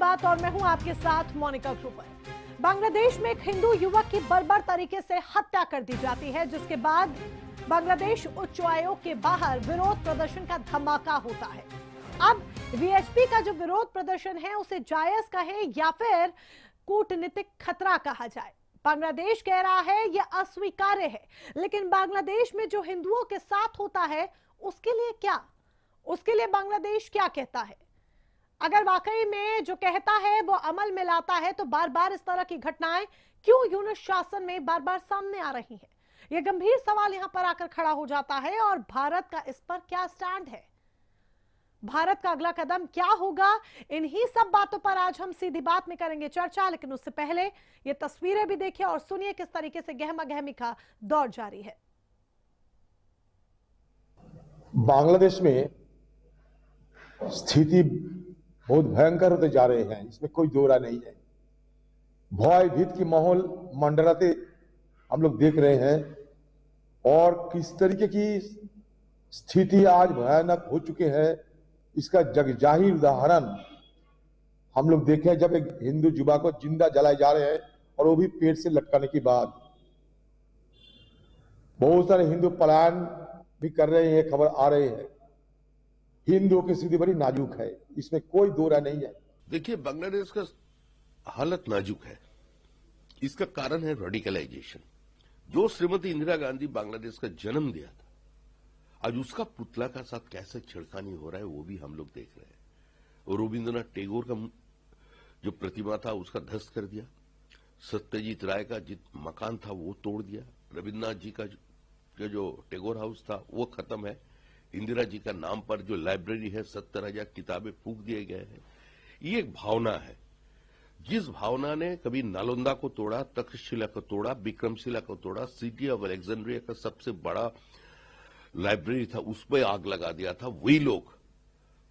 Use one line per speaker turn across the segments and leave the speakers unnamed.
बात और मैं हूं आपके साथ मोनिका ग्रुपर। बांग्लादेश में एक हिंदू युवक की बर्बर तरीके से हत्या कर दी जाती है, जिसके बाद बांग्लादेश उच्च आयोग के बाहर विरोध प्रदर्शन का धमाका होता है। अब वीएचपी का जो विरोध प्रदर्शन है उसे जायज कहें या फिर कूटनीतिक खतरा कहा जाए, बांग्लादेश कह रहा है यह अस्वीकार्य है। लेकिन बांग्लादेश में जो हिंदुओं के साथ होता है उसके लिए क्या, उसके लिए बांग्लादेश क्या कहता है? अगर वाकई में जो कहता है वो अमल में लाता है तो बार बार इस तरह की घटनाएं क्यों यूनुस शासन में बार बार सामने आ रही हैं? यह गंभीर सवाल यहां पर आकर खड़ा हो जाता है। और भारत का इस पर क्या स्टैंड है, भारत का अगला कदम क्या होगा, इन्हीं सब बातों पर आज हम सीधी बात में करेंगे चर्चा। लेकिन उससे पहले ये तस्वीरें भी देखिए और सुनिए किस तरीके से गहमा गहमी का दौर जारी है।
बांग्लादेश में स्थिति बहुत भयंकर होते जा रहे हैं, इसमें कोई दो राय नहीं है। भय भीत की माहौल मंडराते हम लोग देख रहे हैं और किस तरीके की स्थिति आज भयानक हो चुके हैं इसका जगजाहिर उदाहरण हम लोग देखे जब एक हिंदू युवा को जिंदा जलाए जा रहे हैं और वो भी पेट से लटकाने के बाद। बहुत सारे हिंदू पलायन भी कर रहे हैं, खबर आ रही है। हिंदुओं की स्थिति बड़ी नाजुक है, इसमें कोई दो राय नहीं है।
देखिए, बांग्लादेश का हालत नाजुक है, इसका कारण है रेडिकलाइजेशन। जो श्रीमती इंदिरा गांधी बांग्लादेश का जन्म दिया था, आज उसका पुतला का साथ कैसे छिड़खानी हो रहा है वो भी हम लोग देख रहे हैं। और रविंद्रनाथ टैगोर का जो प्रतिमा था उसका ध्वस्त कर दिया, सत्यजीत राय का जित मकान था वो तोड़ दिया, रविन्द्रनाथ जी का जो टैगोर हाउस था वो खत्म है, इंदिरा जी का नाम पर जो लाइब्रेरी है 70,000 किताबें फूंक दिए गए हैं। ये एक भावना है, जिस भावना ने कभी नालंदा को तोड़ा, तक्षशिला को तोड़ा, विक्रमशिला को तोड़ा, सिटी ऑफ अलेक्जेंड्रिया का सबसे बड़ा लाइब्रेरी था उस पर आग लगा दिया था, वही लोग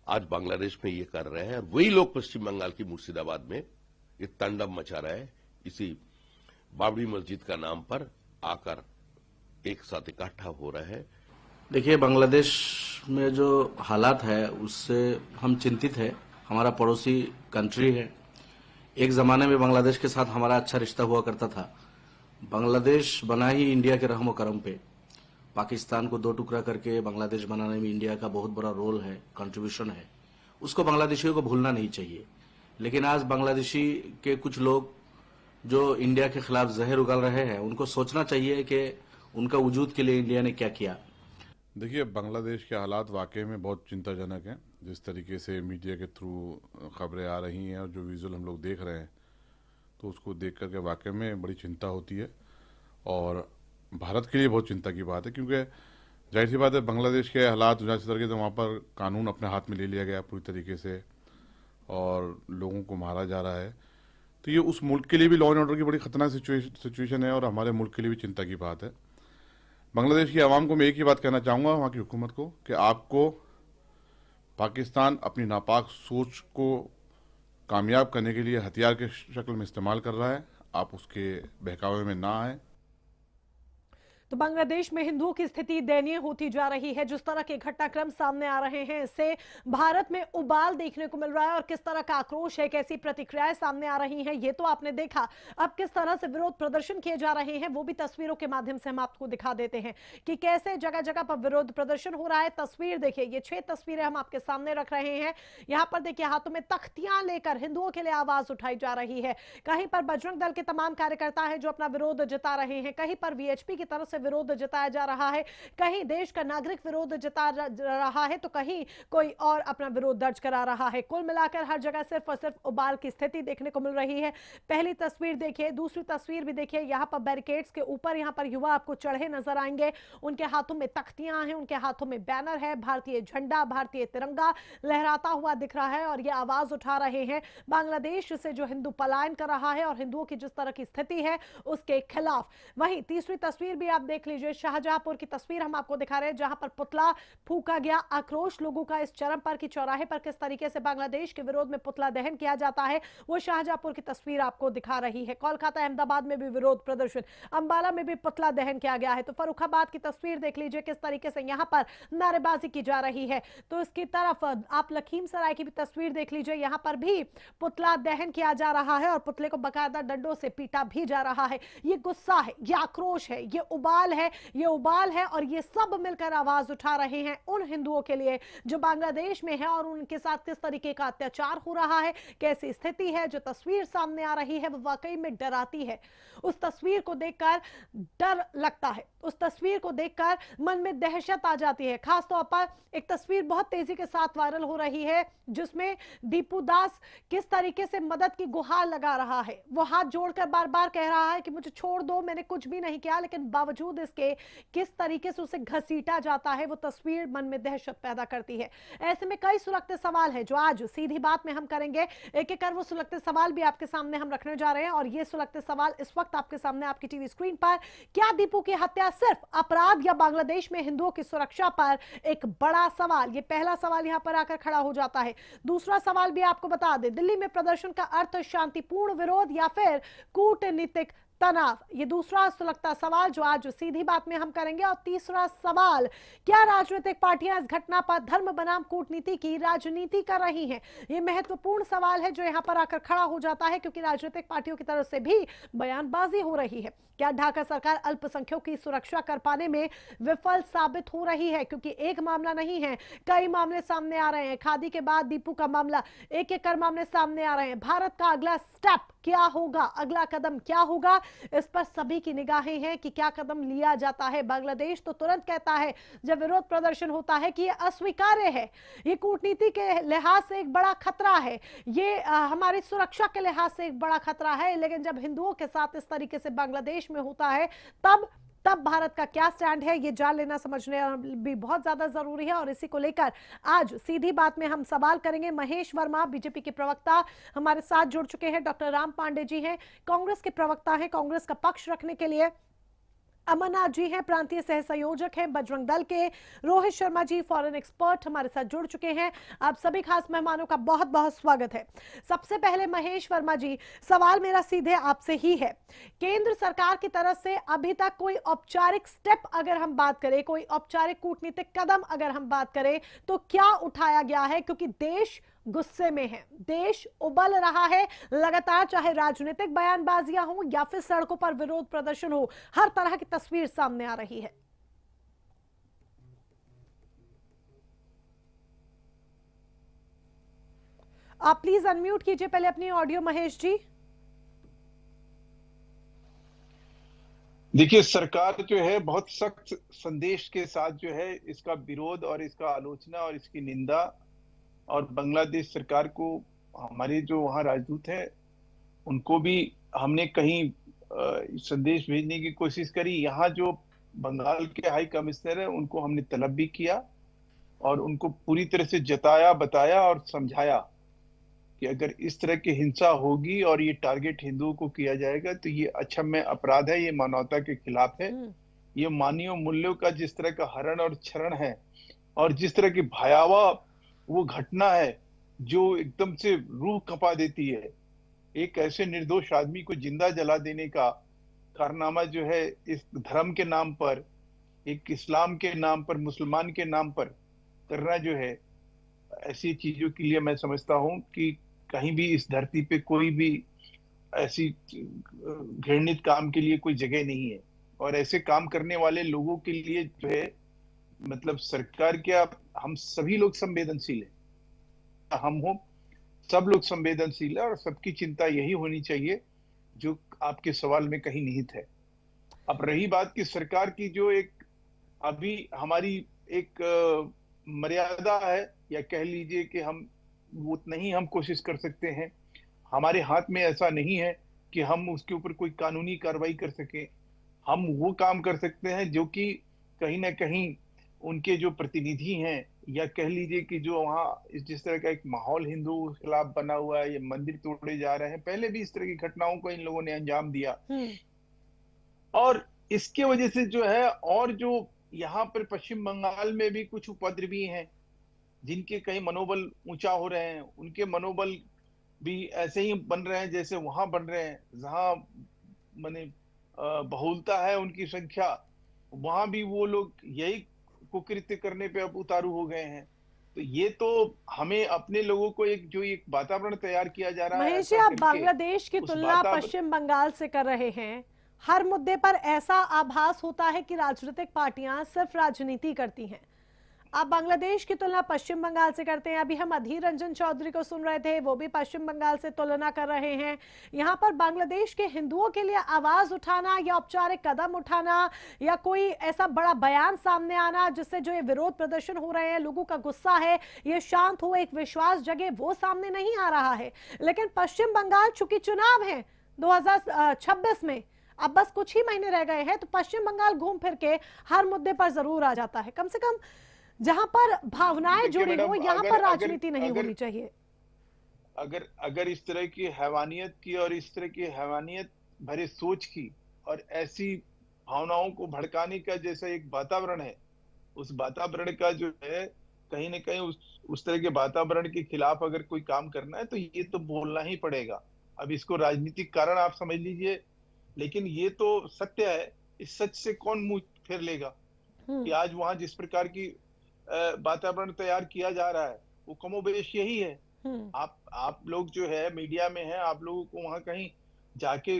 आज बांग्लादेश में ये कर रहे हैं। और वही लोग पश्चिम बंगाल की मुर्शिदाबाद में ये तांडव मचा रहे हैं, इसी बाबरी मस्जिद का नाम पर आकर एक साथ इकट्ठा हो रहे हैं।
देखिए, बांग्लादेश में जो हालात है उससे हम चिंतित है। हमारा पड़ोसी कंट्री है। एक जमाने में बांग्लादेश के साथ हमारा अच्छा रिश्ता हुआ करता था। बांग्लादेश बना ही इंडिया के रहमो करम पे। पाकिस्तान को दो टुकड़ा करके बांग्लादेश बनाने में इंडिया का बहुत बड़ा रोल है, कंट्रीब्यूशन है। उसको बांग्लादेशियों को भूलना नहीं चाहिए। लेकिन आज बांग्लादेशी के कुछ लोग जो इंडिया के खिलाफ जहर उगल रहे हैं, उनको सोचना चाहिए कि उनका वजूद के लिए इंडिया ने क्या किया।
देखिए, बांग्लादेश के हालात वाकई में बहुत चिंताजनक हैं। जिस तरीके से मीडिया के थ्रू खबरें आ रही हैं और जो विजुअल हम लोग देख रहे हैं तो उसको देख करके वाकई में बड़ी चिंता होती है। और भारत के लिए बहुत चिंता की बात है, क्योंकि जाहिर सी बात है बांग्लादेश के हालात जिस तरीके से वहाँ पर कानून अपने हाथ में ले लिया गया पूरी तरीके से और लोगों को मारा जा रहा है, तो ये उस मुल्क के लिए भी लॉ एंड ऑर्डर की बड़ी खतरनाक सिचुएशन है और हमारे मुल्क के लिए भी चिंता की बात है। बांग्लादेश की आवाम को मैं एक ही बात कहना चाहूँगा, वहाँ की हुकूमत को, कि आपको पाकिस्तान अपनी नापाक सोच को कामयाब करने के लिए हथियार के शक्ल में इस्तेमाल कर रहा है। आप उसके बहकावे में ना आए।
तो बांग्लादेश में हिंदुओं की स्थिति दयनीय होती जा रही है। जिस तरह के घटनाक्रम सामने आ रहे हैं इससे भारत में उबाल देखने को मिल रहा है और किस तरह का आक्रोश है, कैसी प्रतिक्रियाएं सामने आ रही हैं ये तो आपने देखा। अब किस तरह से विरोध प्रदर्शन किए जा रहे हैं वो भी तस्वीरों के माध्यम से हम आपको दिखा देते हैं कि कैसे जगह जगह पर विरोध प्रदर्शन हो रहा है। तस्वीर देखिए, ये 6 तस्वीरें हम आपके सामने रख रहे हैं। यहाँ पर देखिए हाथों में तख्तियां लेकर हिंदुओं के लिए आवाज उठाई जा रही है। कहीं पर बजरंग दल के तमाम कार्यकर्ता है जो अपना विरोध जता रहे हैं, कहीं पर वीएचपी की तरफ से विरोध जताया जा रहा है, कहीं देश का नागरिक विरोध जता रहा है तो कहीं कोई और अपना विरोध दर्ज करा रहा है। कुल मिलाकर हर जगह सिर्फ और सिर्फ उबाल की स्थिति देखने को मिल रही है। पहली तस्वीर देखिए, दूसरी तस्वीर भी देखिए। यहां पर बैरिकेड्स के ऊपर यहां पर युवा आपको चढ़े नजर आएंगे। उनके हाथों में तख्तियां हैं, उनके हाथों में बैनर है, भारतीय झंडा, भारतीय तिरंगा लहराता हुआ दिख रहा है और ये आवाज उठा रहे हैं बांग्लादेश से जो हिंदू पलायन कर रहा है और हिंदुओं की जिस तरह की स्थिति है उसके खिलाफ। वहीं तीसरी तस्वीर भी आप देख लीजिए, शाहजहांपुर की तस्वीर हम आपको दिखा रहे हैं जहां पर पुतला फूंका गया। आक्रोश लोगों का इस चरम पर कि चौराहे पर किस तरीके से बांग्लादेश के विरोध में पुतला दहन किया जाता है, वो शाहजहांपुर की तस्वीर आपको दिखा रही है। कोलकाता, अहमदाबाद में भी विरोध प्रदर्शन, अंबाला में भी पुतला दहन किया गया है। तो फर्रुखाबाद की तस्वीर देख लीजिए किस तरीके से यहां पर नारेबाजी की जा रही है। तो इसकी तरफ आप लखीमसराय की भी तस्वीर देख लीजिए, यहां पर भी पुतला दहन किया जा रहा है और पुतले को बकायदा डंडों से पीटा भी जा रहा है। ये गुस्सा है, ये आक्रोश है, ये उबाल है, ये उबाल है और ये सब मिलकर आवाज उठा रहे हैं उन हिंदुओं के लिए जो बांग्लादेश में है और उनके साथ किस तरीके का अत्याचार हो रहा है, कैसी स्थिति है। जो तस्वीर सामने आ रही है वो वाकई में डराती है। उस तस्वीर को देखकर डर लगता है, उस तस्वीर को देखकर मन में दहशत आ जाती है। खासतौर पर एक तस्वीर बहुत तेजी के साथ वायरल हो रही है जिसमें दीपू दास किस तरीके से मदद की गुहार लगा रहा है। वो हाथ जोड़कर बार बार कह रहा है कि मुझे छोड़ दो, मैंने कुछ भी नहीं किया, लेकिन बावजूद इसके किस तरीके से उसे घसीटा जाता है वो तस्वीर मन में दहशत पैदा करती है। ऐसे में कई सुलगते सवाल है जो आज सीधी बात में हम करेंगे। एक एक कर वो सुलगते सवाल भी आपके सामने हम रखने जा रहे हैं और ये सुलगते सवाल इस वक्त आपके सामने आपकी टीवी स्क्रीन पर। क्या दीपू की हत्या सिर्फ अपराध या बांग्लादेश में हिंदुओं की सुरक्षा पर एक बड़ा सवाल, ये पहला सवाल यहां पर आकर खड़ा हो जाता है। दूसरा सवाल भी आपको बता दें, दिल्ली में प्रदर्शन का अर्थ शांतिपूर्ण विरोध या फिर कूटनीतिक तनाव, ये दूसरा सुलगता सवाल जो आज सीधी बात में हम करेंगे। और तीसरा सवाल, क्या राजनीतिक पार्टियां इस घटना पर धर्म बनाम कूटनीति की राजनीति कर रही हैं? ये महत्वपूर्ण सवाल है जो यहां पर आकर खड़ा हो जाता है क्योंकि राजनीतिक पार्टियों की तरफ से भी बयानबाजी हो रही है। क्या ढाका सरकार अल्पसंख्यकों की सुरक्षा कर पाने में विफल साबित हो रही है? क्योंकि एक मामला नहीं है, कई मामले सामने आ रहे हैं। खादी के बाद दीपू का मामला, एक एक कर मामले सामने आ रहे हैं। भारत का अगला स्टेप क्या होगा, अगला कदम क्या होगा, इस पर सभी की निगाहें हैं कि क्या कदम लिया जाता है। बांग्लादेश तो तुरंत कहता है जब विरोध प्रदर्शन होता है कि ये अस्वीकार्य है, ये कूटनीति के लिहाज से एक बड़ा खतरा है, ये हमारी सुरक्षा के लिहाज से एक बड़ा खतरा है। लेकिन जब हिंदुओं के साथ इस तरीके से बांग्लादेश में होता है तब भारत का क्या स्टैंड है, ये जान लेना समझना भी बहुत ज्यादा जरूरी है। और इसी को लेकर आज सीधी बात में हम सवाल करेंगे। महेश वर्मा बीजेपी के प्रवक्ता हमारे साथ जुड़ चुके हैं, डॉक्टर राम पांडे जी हैं, कांग्रेस के प्रवक्ता हैं, कांग्रेस का पक्ष रखने के लिए अमरनाथ जी हैं, प्रांतीय सह संयोजक हैं बजरंग दल के, रोहित शर्मा जी फॉरेन एक्सपर्ट हमारे साथ जुड़ चुके हैं। आप सभी खास मेहमानों का बहुत बहुत स्वागत है। सबसे पहले महेश वर्मा जी, सवाल मेरा सीधे आपसे ही है। केंद्र सरकार की तरफ से अभी तक कोई औपचारिक स्टेप अगर हम बात करें, कोई औपचारिक कूटनीतिक कदम अगर हम बात करें तो क्या उठाया गया है? क्योंकि देश गुस्से में है, देश उबल रहा है लगातार, चाहे राजनीतिक बयानबाजियां हो या फिर सड़कों पर विरोध प्रदर्शन हो, हर तरह की तस्वीर सामने आ रही है। आप प्लीज अनम्यूट कीजिए पहले अपनी ऑडियो महेश जी।
देखिए, सरकार जो है बहुत सख्त संदेश के साथ जो है इसका विरोध और इसका आलोचना और इसकी निंदा, और बांग्लादेश सरकार को, हमारे जो वहाँ राजदूत हैं उनको भी हमने कहीं संदेश भेजने की कोशिश करी। यहाँ जो बंगाल के हाई कमिश्नर है उनको हमने तलब भी किया और उनको पूरी तरह से जताया, बताया और समझाया कि अगर इस तरह की हिंसा होगी और ये टारगेट हिंदुओं को किया जाएगा तो ये अक्षम्य अपराध है, ये मानवता के खिलाफ है। ये मानवीय मूल्यों का जिस तरह का हरण और क्षरण है और जिस तरह की भयावह वो घटना है जो एकदम से रूह कंपा देती है, एक ऐसे निर्दोष आदमी को जिंदा जला देने का कारनामा जो है इस धर्म के नाम पर, एक इस्लाम के नाम पर, मुसलमान के नाम पर करना जो है, ऐसी चीजों के लिए मैं समझता हूं कि कहीं भी इस धरती पे कोई भी ऐसी घृणित काम के लिए कोई जगह नहीं है। और ऐसे काम करने वाले लोगों के लिए जो है, मतलब सरकार क्या, हम सभी लोग संवेदनशील हैं, हम हो सब लोग संवेदनशील है और सबकी चिंता यही होनी चाहिए जो आपके सवाल में कहीं निहित है। अब रही बात कि सरकार की जो एक अभी हमारी एक मर्यादा है, या कह लीजिए कि हम उतना ही हम कोशिश कर सकते हैं, हमारे हाथ में ऐसा नहीं है कि हम उसके ऊपर कोई कानूनी कार्रवाई कर सके। हम वो काम कर सकते हैं जो कि कहीं ना कहीं उनके जो प्रतिनिधि हैं, या कह लीजिए कि जो वहाँ जिस तरह का एक माहौल हिंदू के खिलाफ बना हुआ है, ये मंदिर तोड़े जा रहे हैं, पहले भी इस तरह की घटनाओं को इन लोगों ने अंजाम दिया और इसके वजह से जो है, और जो यहाँ पर पश्चिम बंगाल में भी कुछ उपद्रवी हैं जिनके कहीं मनोबल ऊंचा हो रहे हैं, उनके मनोबल भी ऐसे ही बन रहे हैं जैसे वहां बन रहे हैं, जहां माने बहुलता है उनकी संख्या, वहां भी वो लोग यही कुकृत्य करने पे अब उतारू हो गए हैं। तो ये तो हमें अपने लोगों को एक वातावरण तैयार किया जा रहा है।
महेश जी, आप बांग्लादेश की तुलना पश्चिम बंगाल से कर रहे हैं। हर मुद्दे पर ऐसा आभास होता है कि राजनीतिक पार्टियां सिर्फ राजनीति करती हैं। आप बांग्लादेश की तुलना पश्चिम बंगाल से करते हैं। अभी हम अधीर रंजन चौधरी को सुन रहे थे, वो भी पश्चिम बंगाल से तुलना कर रहे हैं। यहाँ पर बांग्लादेश के हिंदुओं के लिए आवाज उठाना या औपचारिक कदम उठाना या कोई ऐसा बड़ा बयान सामने आना जिससे जो ये विरोध प्रदर्शन हो रहे हैं, लोगों का गुस्सा है, ये शांत हो, एक विश्वास जगे, वो सामने नहीं आ रहा है। लेकिन पश्चिम बंगाल चूंकि चुनाव है 2026 में, अब बस कुछ ही महीने रह गए हैं, तो पश्चिम बंगाल घूम फिर के हर मुद्दे पर जरूर आ जाता है। कम से कम जहां पर भावनाएं जुड़ी हो, यहाँ पर राजनीति नहीं होनी चाहिए।
अगर इस तरह की हैवानियत की और इस तरह की हैवानियत भरे सोच की और ऐसी भावनाओं को भड़काने का जैसा एक वातावरण है, उस वातावरण का जो है कहीं ना कहीं उस तरह के वातावरण के खिलाफ अगर कोई काम करना है तो ये तो बोलना ही पड़ेगा। अब इसको राजनीतिक कारण आप समझ लीजिए, लेकिन ये तो सत्य है। इस सच से कौन मुंह फेर लेगा कि आज वहां जिस प्रकार की वातावरण तैयार किया जा रहा है वो कमोबेश यही है। आप लोग जो है मीडिया में है, आप लोगों को वहां कहीं जाके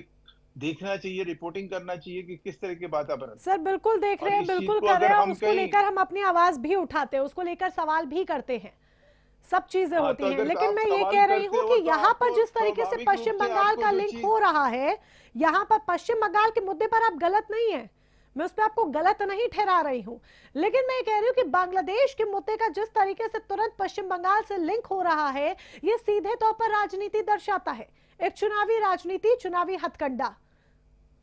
देखना चाहिए, रिपोर्टिंग करना चाहिए कि किस तरह के वातावरण।
सर बिल्कुल देख रहे हैं, बिल्कुल कर रहे हैं। उसको लेकर हम अपनी आवाज भी उठाते हैं, उसको लेकर सवाल भी करते हैं, सब चीजें होती हैं। लेकिन मैं ये कह रही हूँ कि यहाँ पर जिस तरीके से पश्चिम बंगाल का लिंक हो रहा है, यहाँ पर पश्चिम बंगाल के मुद्दे पर आप गलत नहीं है, मैं उस पर आपको गलत नहीं ठहरा रही हूं। लेकिन मैं कह रही हूं कि बांग्लादेश के मुद्दे का जिस तरीके से तुरंत पश्चिम बंगाल से लिंक हो रहा है, ये सीधे तौर पर राजनीति दर्शाता है, एक चुनावी राजनीति, चुनावी हथकंडा।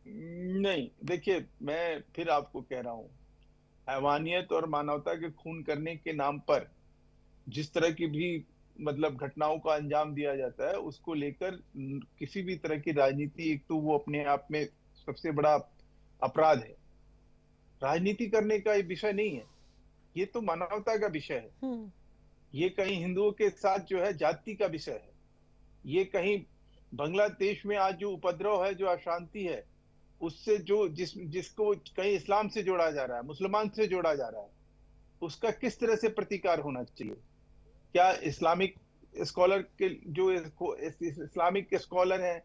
नहीं, देखिए मैं फिर आपको कह रहा हूं, हैवानियत और मानवता के खून करने के नाम पर जिस तरह की भी मतलब घटनाओं का अंजाम दिया जाता है, उसको लेकर किसी भी तरह की राजनीति, एक तो वो अपने आप में सबसे बड़ा अपराध है। राजनीति करने का ये विषय नहीं है, ये तो मानवता का विषय है। ये कहीं हिंदुओं के साथ जो है जाति का विषय है। ये कहीं बांग्लादेश में आज जो उपद्रव है, जो अशांति है, उससे जो जिसको कहीं इस्लाम से जोड़ा जा रहा है, मुसलमान से जोड़ा जा रहा है, उसका किस तरह से प्रतिकार होना चाहिए। क्या इस्लामिक स्कॉलर के जो इस्लामिक स्कॉलर हैं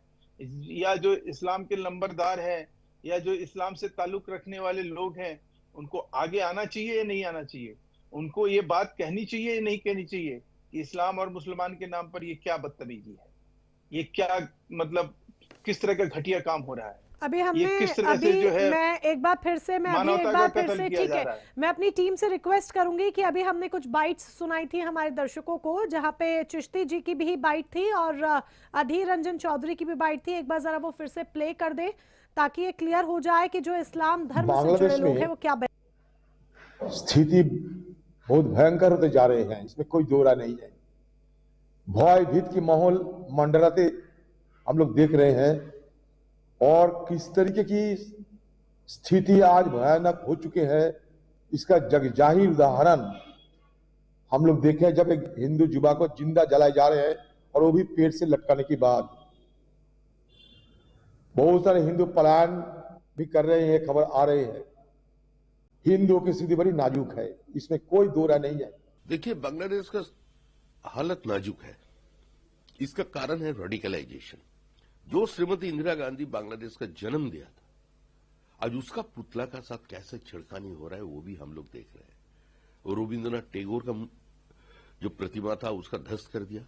या जो इस्लाम के नंबरदार हैं या जो इस्लाम से ताल्लुक रखने वाले लोग हैं, उनको आगे आना चाहिए या नहीं आना चाहिए? उनको ये बात कहनी चाहिए या नहीं कहनी चाहिए कि इस्लाम और मुसलमान के नाम पर ये क्या बदतमीजी है, ये क्या मतलब किस तरह का घटिया काम हो रहा है।
अभी हमने मैं एक बार फिर से ठीक है, मैं अपनी टीम से रिक्वेस्ट करूंगी कि अभी हमने कुछ बाइट्स सुनाई थी हमारे दर्शकों को, जहां पे चिश्ती जी की भी बाइट थी और अधीर रंजन चौधरी की भी बाइट थी। एक बार जरा वो फिर से प्ले कर दे ताकि ये क्लियर हो जाए कि जो इस्लाम धर्म से जुड़े लोग हैं वो क्या
स्थिति बहुत भयंकर होते जा रहे हैं, इसमें कोई दो राय नहीं है। भय भीत की माहौल मंडराते हम लोग देख रहे हैं और किस तरीके की स्थिति आज भयानक हो चुके हैं, इसका जगजाहिर उदाहरण हम लोग देखे जब एक हिंदू युवा को जिंदा जलाए जा रहे हैं और वो भी पेट से लटकाने के बाद। बहुत सारे हिंदू पलायन भी कर रहे हैं, खबर आ रही है। हिंदुओं की स्थिति बड़ी नाजुक है, इसमें कोई दो राय नहीं है। देखिए,
बांग्लादेश का हालत नाजुक है, इसका कारण है रेडिकलाइजेशन। जो श्रीमती इंदिरा गांधी बांग्लादेश का जन्म दिया था, आज उसका पुतला का साथ कैसे छिड़खानी हो रहा है वो भी हम लोग देख रहे हैं। और रविंद्रनाथ टैगोर का जो प्रतिमा था उसका ध्वस्त कर दिया,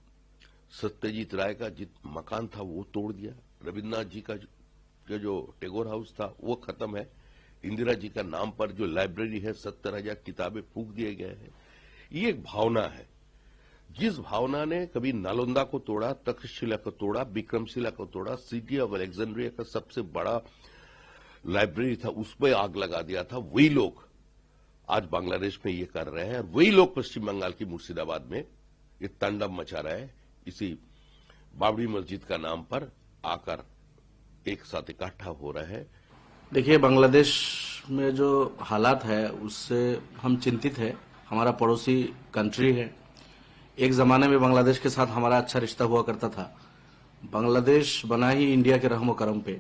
सत्यजीत राय का जित मकान था वो तोड़ दिया, रविन्द्रनाथ जी का जो टैगोर हाउस था वो खत्म है, इंदिरा जी का नाम पर जो लाइब्रेरी है 70,000 किताबें फूंक दिए गए हैं। ये एक भावना है, जिस भावना ने कभी नालंदा को तोड़ा, तक्षशिला को तोड़ा, विक्रमशिला को तोड़ा, सिटी ऑफ अलेक्जेंड्रिया का सबसे बड़ा लाइब्रेरी था उस पर आग लगा दिया था, वही लोग आज बांग्लादेश में ये कर रहे हैं। और वही लोग पश्चिम बंगाल की मुर्शिदाबाद में ये तांडव मचा रहे हैं, इसी बाबरी मस्जिद का नाम पर आकर एक साथ इकट्ठा हो रहे हैं।
देखिए, बांग्लादेश में जो हालात है उससे हम चिंतित है। हमारा पड़ोसी कंट्री है। एक जमाने में बांग्लादेश के साथ हमारा अच्छा रिश्ता हुआ करता था। बांग्लादेश बना ही इंडिया के रहमो करम पे।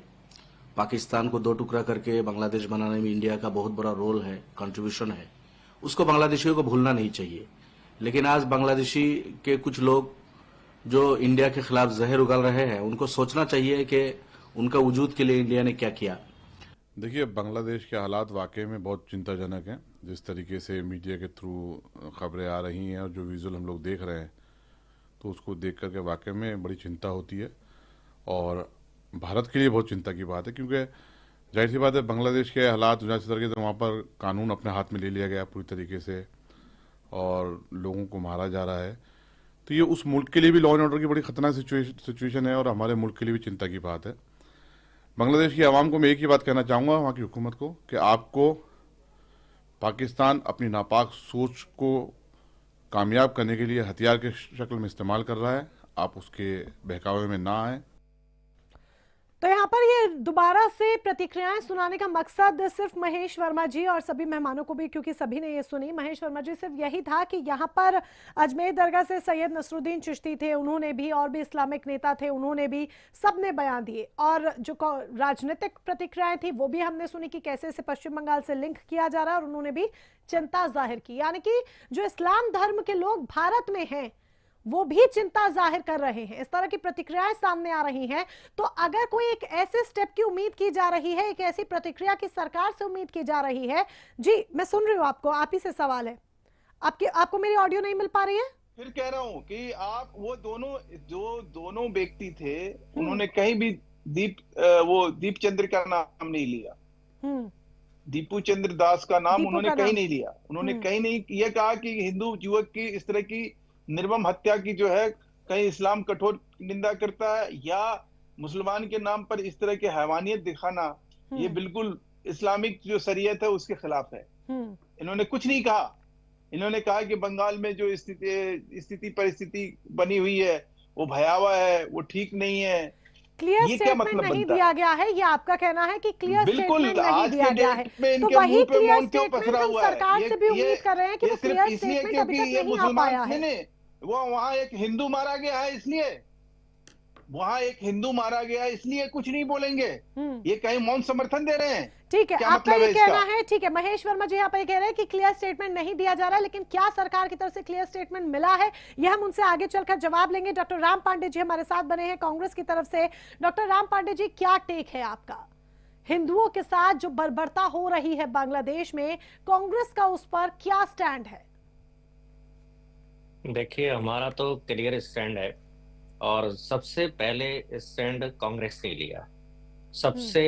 पाकिस्तान को दो टुकड़ा करके बांग्लादेश बनाने में इंडिया का बहुत बड़ा रोल है, कंट्रीब्यूशन है। उसको बांग्लादेशियों को भूलना नहीं चाहिए। लेकिन आज बांग्लादेशी के कुछ लोग जो इंडिया के खिलाफ जहर उगल रहे हैं, उनको सोचना चाहिए कि उनका वजूद के लिए इंडिया ने क्या किया।
देखिए, बांग्लादेश के हालात वाकई में बहुत चिंताजनक हैं। जिस तरीके से मीडिया के थ्रू खबरें आ रही हैं और जो विजुअल हम लोग देख रहे हैं, तो उसको देख करके वाकई में बड़ी चिंता होती है। और भारत के लिए बहुत चिंता की बात है, क्योंकि जाहिर सी बात है, बांग्लादेश के हालात जिस तरीके से वहाँ पर कानून अपने हाथ में ले लिया गया पूरी तरीके से और लोगों को मारा जा रहा है, तो ये उस मुल्क के लिए भी लॉ एंड ऑर्डर की बड़ी खतरनाक सिचुएशन है और हमारे मुल्क के लिए भी चिंता की बात है। बांग्लादेश की आवाम को मैं एक ही बात कहना चाहूँगा, वहाँ की हुकूमत को, कि आपको पाकिस्तान अपनी नापाक सोच को कामयाब करने के लिए हथियार के शक्ल में इस्तेमाल कर रहा है। आप उसके बहकावे में ना आए।
तो यहाँ पर ये दोबारा से प्रतिक्रियाएं सुनाने का मकसद सिर्फ महेश वर्मा जी और सभी मेहमानों को भी, क्योंकि सभी ने ये सुनी, महेश वर्मा जी, सिर्फ यही था कि यहाँ पर अजमेर दरगाह से सैयद नसरुद्दीन चिश्ती थे, उन्होंने भी, और भी इस्लामिक नेता थे, उन्होंने भी, सबने बयान दिए। और जो राजनीतिक प्रतिक्रियाएं थी वो भी हमने सुनी कि कैसे इसे पश्चिम बंगाल से लिंक किया जा रहा है, और उन्होंने भी चिंता जाहिर की। यानी कि जो इस्लाम धर्म के लोग भारत में हैं वो भी चिंता जाहिर कर रहे हैं। इस तरह की प्रतिक्रियाएं सामने आ रही हैं। तो अगर कोई एक ऐसे स्टेप की उम्मीद की जा रही है, एक ऐसी प्रतिक्रिया की सरकार से उम्मीद की जा रही है, जी मैं सुन रही हूं आपको, आप ही से सवाल है। आपको मेरी ऑडियो नहीं मिल पा रही है?
फिर कह रहा हूं कि आप वो दोनों व्यक्ति थे, उन्होंने कहीं भी दीप चंद्र का नाम नहीं लिया, दीपू चंद्र दास का नाम उन्होंने कहीं नहीं लिया। उन्होंने कहीं नहीं ये कहा कि हिंदू युवक की इस तरह की निर्मम हत्या की जो है, कहीं इस्लाम कठोर निंदा करता है, या मुसलमान के नाम पर इस तरह की हैवानियत दिखाना, ये बिल्कुल इस्लामिक जो शरीयत है उसके खिलाफ है। इन्होंने कुछ नहीं कहा। इन्होंने कहा कि बंगाल में जो स्थिति परिस्थिति बनी हुई है वो भयावह है, वो ठीक नहीं है।
क्लियर स्टेटमेंट नहीं दिया गया है, ये आपका कहना है कि क्लियर स्टेटमेंट नहीं दिया गया है। तो वही क्लियर स्टेटमेंट हम सरकार से भी उम्मीद कर रहे हैं कि वो क्लियर स्टेटमेंट अभी तक नहीं आ पाया है।
वो वहां एक हिंदू मारा गया है, इसलिए वहां एक हिंदू मारा गया है, इसलिए कुछ नहीं बोलेंगे। ये कहीं मौन समर्थन दे रहे हैं।
ठीक है, आपका ये कहना है। ठीक है, महेश वर्मा जी यहाँ पर कह रहे हैं कि क्लियर स्टेटमेंट नहीं दिया जा रहा है, लेकिन क्या सरकार की तरफ से क्लियर स्टेटमेंट मिला है, यह हम उनसे आगे चलकर जवाब लेंगे। डॉक्टर राम पांडे जी हमारे साथ बने हैं कांग्रेस की तरफ से। डॉक्टर राम पांडे जी, क्या टेक है आपका? हिंदुओं के साथ जो बर्बरता हो रही है बांग्लादेश में, कांग्रेस का उस पर क्या स्टैंड है?
देखिए, हमारा तो क्लियर स्टैंड है, और सबसे पहले स्टैंड कांग्रेस ने लिया। सबसे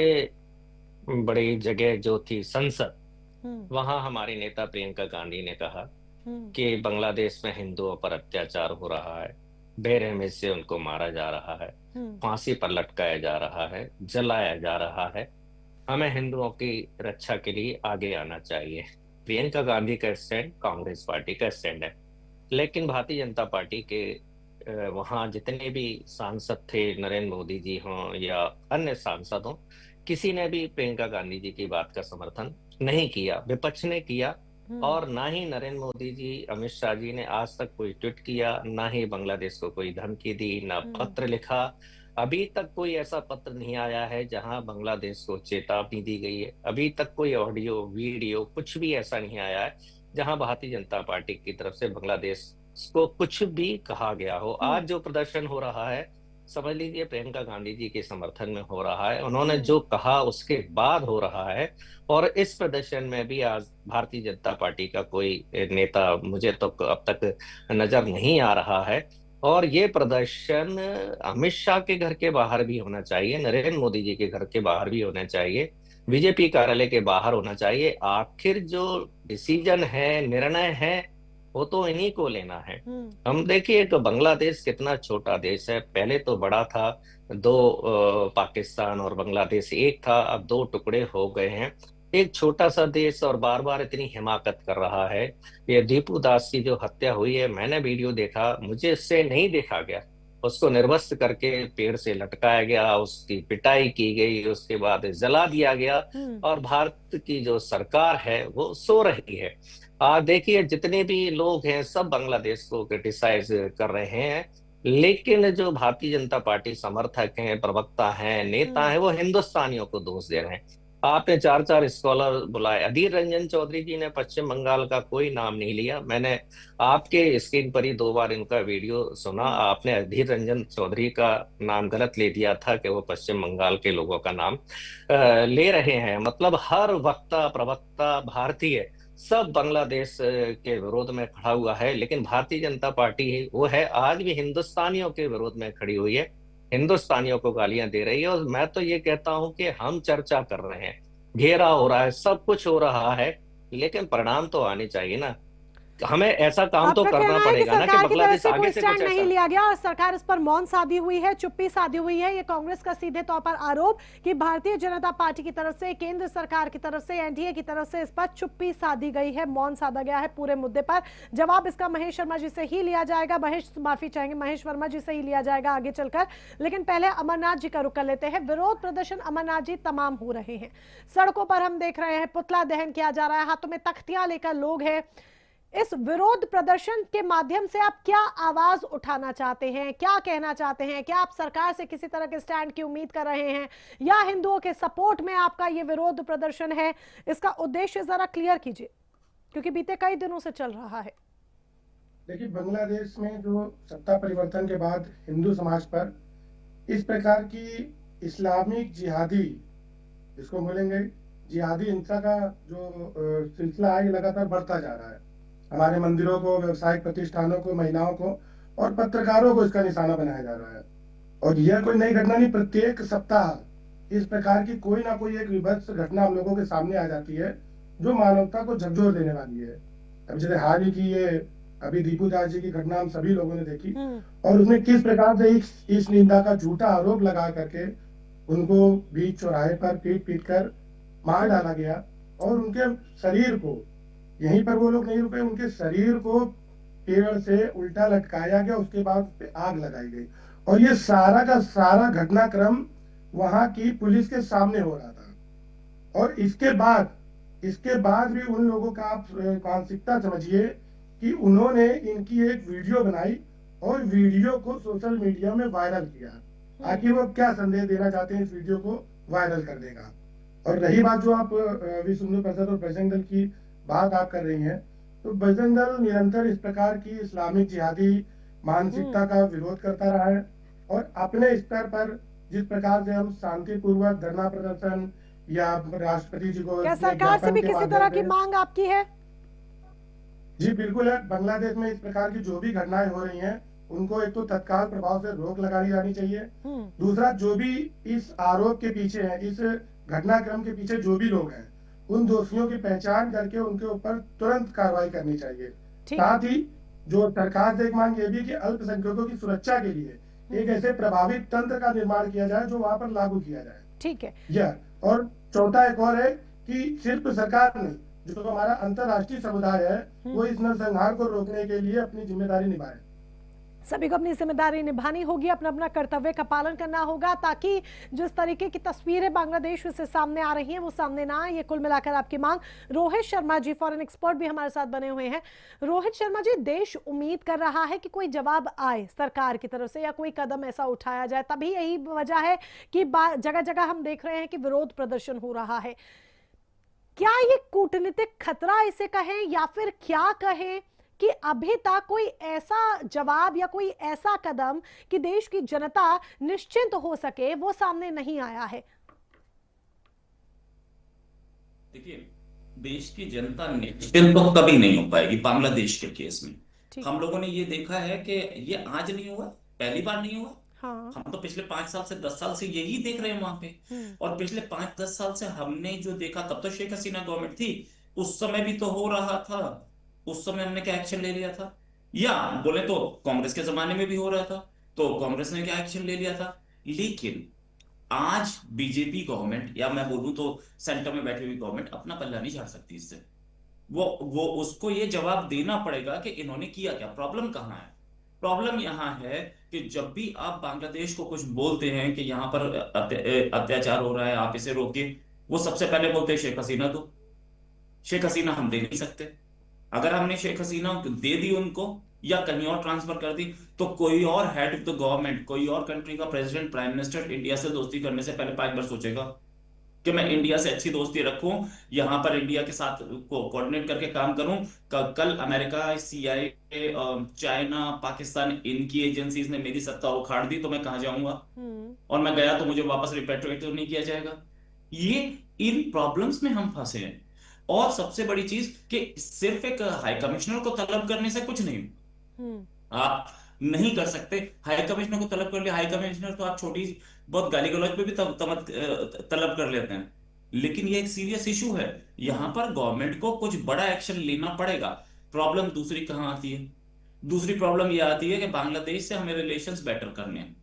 बड़ी जगह जो थी संसद, वहां हमारी नेता प्रियंका गांधी ने कहा कि बांग्लादेश में हिंदुओं पर अत्याचार हो रहा है, बेरहमी से उनको मारा जा रहा है, फांसी पर लटकाया जा रहा है, जलाया जा रहा है, हमें हिंदुओं की रक्षा के लिए आगे आना चाहिए। प्रियंका गांधी का स्टैंड कांग्रेस पार्टी का स्टैंड है। लेकिन भारतीय जनता पार्टी के वहां जितने भी सांसद थे, नरेंद्र मोदी जी हों या अन्य सांसद हों, किसी ने भी प्रियंका गांधी जी की बात का समर्थन नहीं किया। विपक्ष ने किया, और ना ही नरेंद्र मोदी जी, अमित शाह जी ने आज तक कोई ट्वीट किया, ना ही बांग्लादेश को कोई धमकी दी, ना पत्र लिखा। अभी तक कोई ऐसा पत्र नहीं आया है जहां बांग्लादेश को चेतावनी दी गई है। अभी तक कोई ऑडियो वीडियो कुछ भी ऐसा नहीं आया है जहां भारतीय जनता पार्टी की तरफ से बांग्लादेश को कुछ भी कहा गया हो। आज जो प्रदर्शन हो रहा है, समझ लीजिए प्रियंका गांधी जी के समर्थन में हो रहा है। उन्होंने जो कहा उसके बाद हो रहा है। और इस प्रदर्शन में भी आज भारतीय जनता पार्टी का कोई नेता मुझे तो अब तक नजर नहीं आ रहा है। और ये प्रदर्शन अमित शाह के घर के बाहर भी होना चाहिए, नरेंद्र मोदी जी के घर के बाहर भी होना चाहिए, बीजेपी कार्यालय के बाहर होना चाहिए। आखिर जो डिसीजन है, निर्णय है, वो तो इन्हीं को लेना है। हम देखिए कि बांग्लादेश कितना छोटा देश है। पहले तो बड़ा था, पाकिस्तान और बांग्लादेश एक था, अब दो टुकड़े हो गए हैं। एक छोटा सा देश और बार बार इतनी हिमाकत कर रहा है। ये दीपू दास की जो हत्या हुई है, मैंने वीडियो देखा, मुझे इससे नहीं देखा गया उसको निर्वस्त्र करके पेड़ से लटकाया गया, उसकी पिटाई की गई, उसके बाद जला दिया गया। और भारत की जो सरकार है वो सो रही है। देखिए जितने भी लोग हैं सब बांग्लादेश को क्रिटिसाइज कर रहे हैं, लेकिन जो भारतीय जनता पार्टी समर्थक हैं, प्रवक्ता हैं, नेता हैं, वो हिंदुस्तानियों को दोष दे रहे हैं। आपने 4 स्कॉलर बुलाए। अधीर रंजन चौधरी जी ने पश्चिम बंगाल का कोई नाम नहीं लिया। मैंने आपके स्क्रीन पर ही 2 बार इनका वीडियो सुना। आपने अधीर रंजन चौधरी का नाम गलत ले दिया था कि वो पश्चिम बंगाल के लोगों का नाम ले रहे हैं। मतलब हर वक्ता प्रवक्ता भारतीय सब बांग्लादेश के विरोध में खड़ा हुआ है, लेकिन भारतीय जनता पार्टी वो है आज भी हिंदुस्तानियों के विरोध में खड़ी हुई है, हिंदुस्तानियों को गालियां दे रही है। और मैं तो ये कहता हूं कि हम चर्चा कर रहे हैं, घेरा हो रहा है, सब कुछ हो रहा है, लेकिन परिणाम तो आने चाहिए ना। हमें ऐसा काम तो करना पड़ेगा ना कि बांग्लादेश आगे से कुछ
नहीं लिया गया और सरकार इस पर मौन साधी हुई है, चुप्पी साधी हुई है। ये कांग्रेस का सीधे तौर पर आरोप कि भारतीय जनता पार्टी की तरफ से, केंद्र सरकार की तरफ से, एनडीए की तरफ से इस पर चुप्पी साधी गई है, मौन साधा गया है पूरे मुद्दे पर। जवाब इसका महेश शर्मा जी से ही लिया जाएगा। माफी चाहेंगे, महेश वर्मा जी से ही लिया जाएगा आगे चलकर, लेकिन पहले अमरनाथ जी का रुख कर लेते हैं। विरोध प्रदर्शन अमरनाथ जी तमाम हो रहे हैं, सड़कों पर हम देख रहे हैं पुतला दहन किया जा रहा है, हाथों में तख्तियां लेकर लोग हैं। इस विरोध प्रदर्शन के माध्यम से आप क्या आवाज उठाना चाहते हैं, क्या कहना चाहते हैं? क्या आप सरकार से किसी तरह के स्टैंड की उम्मीद कर रहे हैं, या हिंदुओं के सपोर्ट में आपका ये विरोध प्रदर्शन है? इसका उद्देश्य जरा क्लियर कीजिए, क्योंकि बीते कई दिनों से चल रहा है।
देखिए, बांग्लादेश में जो सत्ता परिवर्तन के बाद हिंदू समाज पर इस प्रकार की इस्लामिक जिहादी, इसको बोलेंगे जिहादी हिंसा का जो सिलसिला है, लगातार बढ़ता जा रहा है। हमारे मंदिरों को, व्यवसायिक प्रतिष्ठानों को, महिलाओं को और पत्रकारों को इसका निशाना बनाया जा रहा है। और यह कोई नई घटना नहीं, प्रत्येक सप्ताह इस प्रकार की कोई ना कोई एक विभत्स घटना हम लोगों के सामने आ जाती है जो मानवता को झकझोर देने वाली है। अब जैसे हाल ही की ये अभी दीपू दास जी की घटना हम सभी लोगों ने देखी, और उसमें किस प्रकार से इस निंदा का झूठा आरोप लगा करके उनको बीच चौराहे पर पीट कर मार डाला गया, और उनके शरीर को, यहीं पर वो लोग नहीं रुके, उनके शरीर को पेड़ से उल्टा लटकाया गया, उसके बाद उस पे आग लगाई गई। और ये सारा का सारा घटनाक्रम वहां की पुलिस के सामने हो रहा था। और इसके बाद भी उन लोगों का आप मानसिकता समझिए कि उन्होंने इनकी एक वीडियो बनाई और वीडियो को सोशल मीडिया में वायरल किया। आखिर वो क्या संदेश देना चाहते हैं इस वीडियो को वायरल करने का? और रही बात जो आप विश्व हिंदू परिषद और बजरंग दल की बात आप कर रही हैं, तो बजरंग दल निरंतर इस प्रकार की इस्लामिक जिहादी मानसिकता का विरोध करता रहा है। और अपने स्तर पर जिस प्रकार से हम शांतिपूर्वक धरना प्रदर्शन या राष्ट्रपति जी को,
क्या सरकार से भी किसी तरह की मांग आपकी है?
जी बिल्कुल है। बांग्लादेश में इस प्रकार की जो भी घटनाएं हो रही हैं, उनको एक तो तत्काल प्रभाव से रोक लगानी जानी चाहिए। दूसरा, जो भी इस आरोप के पीछे है, इस घटनाक्रम के पीछे जो भी लोग हैं, उन दोषियों की पहचान करके उनके ऊपर तुरंत कार्रवाई करनी चाहिए। साथ ही जो सरकार से एक मांग ये भी कि अल्पसंख्यकों की सुरक्षा के लिए एक ऐसे प्रभावित तंत्र का निर्माण किया जाए जो वहां पर लागू किया जाए।
ठीक है।
यह, और चौथा एक और है कि सिर्फ सरकार नहीं, जो हमारा अंतर्राष्ट्रीय समुदाय है, वो इस नरसंहार को रोकने के लिए अपनी जिम्मेदारी निभाए।
सभी को अपनी जिम्मेदारी निभानी होगी, अपना अपना कर्तव्य का पालन करना होगा, ताकि जिस तरीके की तस्वीरें बांग्लादेश से सामने आ रही हैं वो सामने ना आए। ये कुल मिलाकर आपकी मांग। रोहित शर्मा जी, फॉरेन एक्सपर्ट, भी हमारे साथ बने हुए हैं। रोहित शर्मा जी, देश उम्मीद कर रहा है कि कोई जवाब आए सरकार की तरफ से या कोई कदम ऐसा उठाया जाए, तभी यही वजह है कि जगह जगह हम देख रहे हैं कि विरोध प्रदर्शन हो रहा है। क्या ये कूटनीतिक खतरा इसे कहें या फिर क्या कहें कि अभी तक कोई ऐसा जवाब या कोई ऐसा कदम कि देश की जनता निश्चिंत हो सके, वो सामने नहीं आया है?
देखिए, देश की जनता निश्चिंत तो कभी नहीं हो पाएगी बांग्लादेश के केस में। हम लोगों ने ये देखा है कि ये आज नहीं हुआ, पहली बार नहीं हुआ। हाँ। हम तो पिछले 5 साल से 10 साल से यही देख रहे हैं वहां पे। और पिछले 5-10 साल से हमने जो देखा, तब तो शेख हसीना गवर्नमेंट थी, उस समय भी तो हो रहा था। उस समय हमने क्या एक्शन ले लिया था? या बोले तो कांग्रेस के जमाने में भी हो रहा था, तो कांग्रेस ने क्या एक्शन ले लिया था। लेकिन आज बीजेपी गवर्नमेंट, या मैं बोलूं तो सेंटर में बैठी हुई गवर्नमेंट, अपना पल्ला नहीं झाड़ सकती इससे। वो उसको ये जवाब देना पड़ेगा कि इन्होंने किया क्या, प्रॉब्लम कहां है। प्रॉब्लम यहाँ है कि जब भी आप बांग्लादेश को कुछ बोलते हैं कि यहाँ पर अत्याचार हो रहा है, आप इसे रोकिए, वो सबसे पहले बोलते हैं शेख हसीना दो। शेख हसीना हम दे नहीं सकते। अगर हमने शेख हसीना दे दी उनको या कहीं और ट्रांसफर कर दी, तो कोई और हेड ऑफ द गवर्नमेंट, कोई और कंट्री का प्रेसिडेंट, प्राइम मिनिस्टर इंडिया से दोस्ती करने से पहले 5 बार सोचेगा कि मैं इंडिया से अच्छी दोस्ती रखूं, यहां पर इंडिया के साथ को कोऑर्डिनेट करके काम करूं। कल अमेरिका, CIA, चाइना, पाकिस्तान, इनकी एजेंसीज ने मेरी सत्ता उखाड़ दी तो मैं कहां जाऊंगा? और मैं गया तो मुझे वापस रिपेट्रिएट तो नहीं किया जाएगा। ये इन प्रॉब्लम्स में हम फंसे हैं। और सबसे बड़ी चीज कि सिर्फ एक हाई कमिश्नर को तलब करने से कुछ नहीं, आप नहीं कर सकते। हाई कमिश्नर को तलब कर लिया, हाई कमिश्नर तो आप छोटी बहुत गाली गलौज पे भी तलब कर लेते हैं, लेकिन ये एक सीरियस इशू है। यहां पर गवर्नमेंट को कुछ बड़ा एक्शन लेना पड़ेगा। प्रॉब्लम दूसरी कहां आती है? दूसरी प्रॉब्लम ये आती है कि बांग्लादेश से हमें रिलेशंस बेटर करने हैं।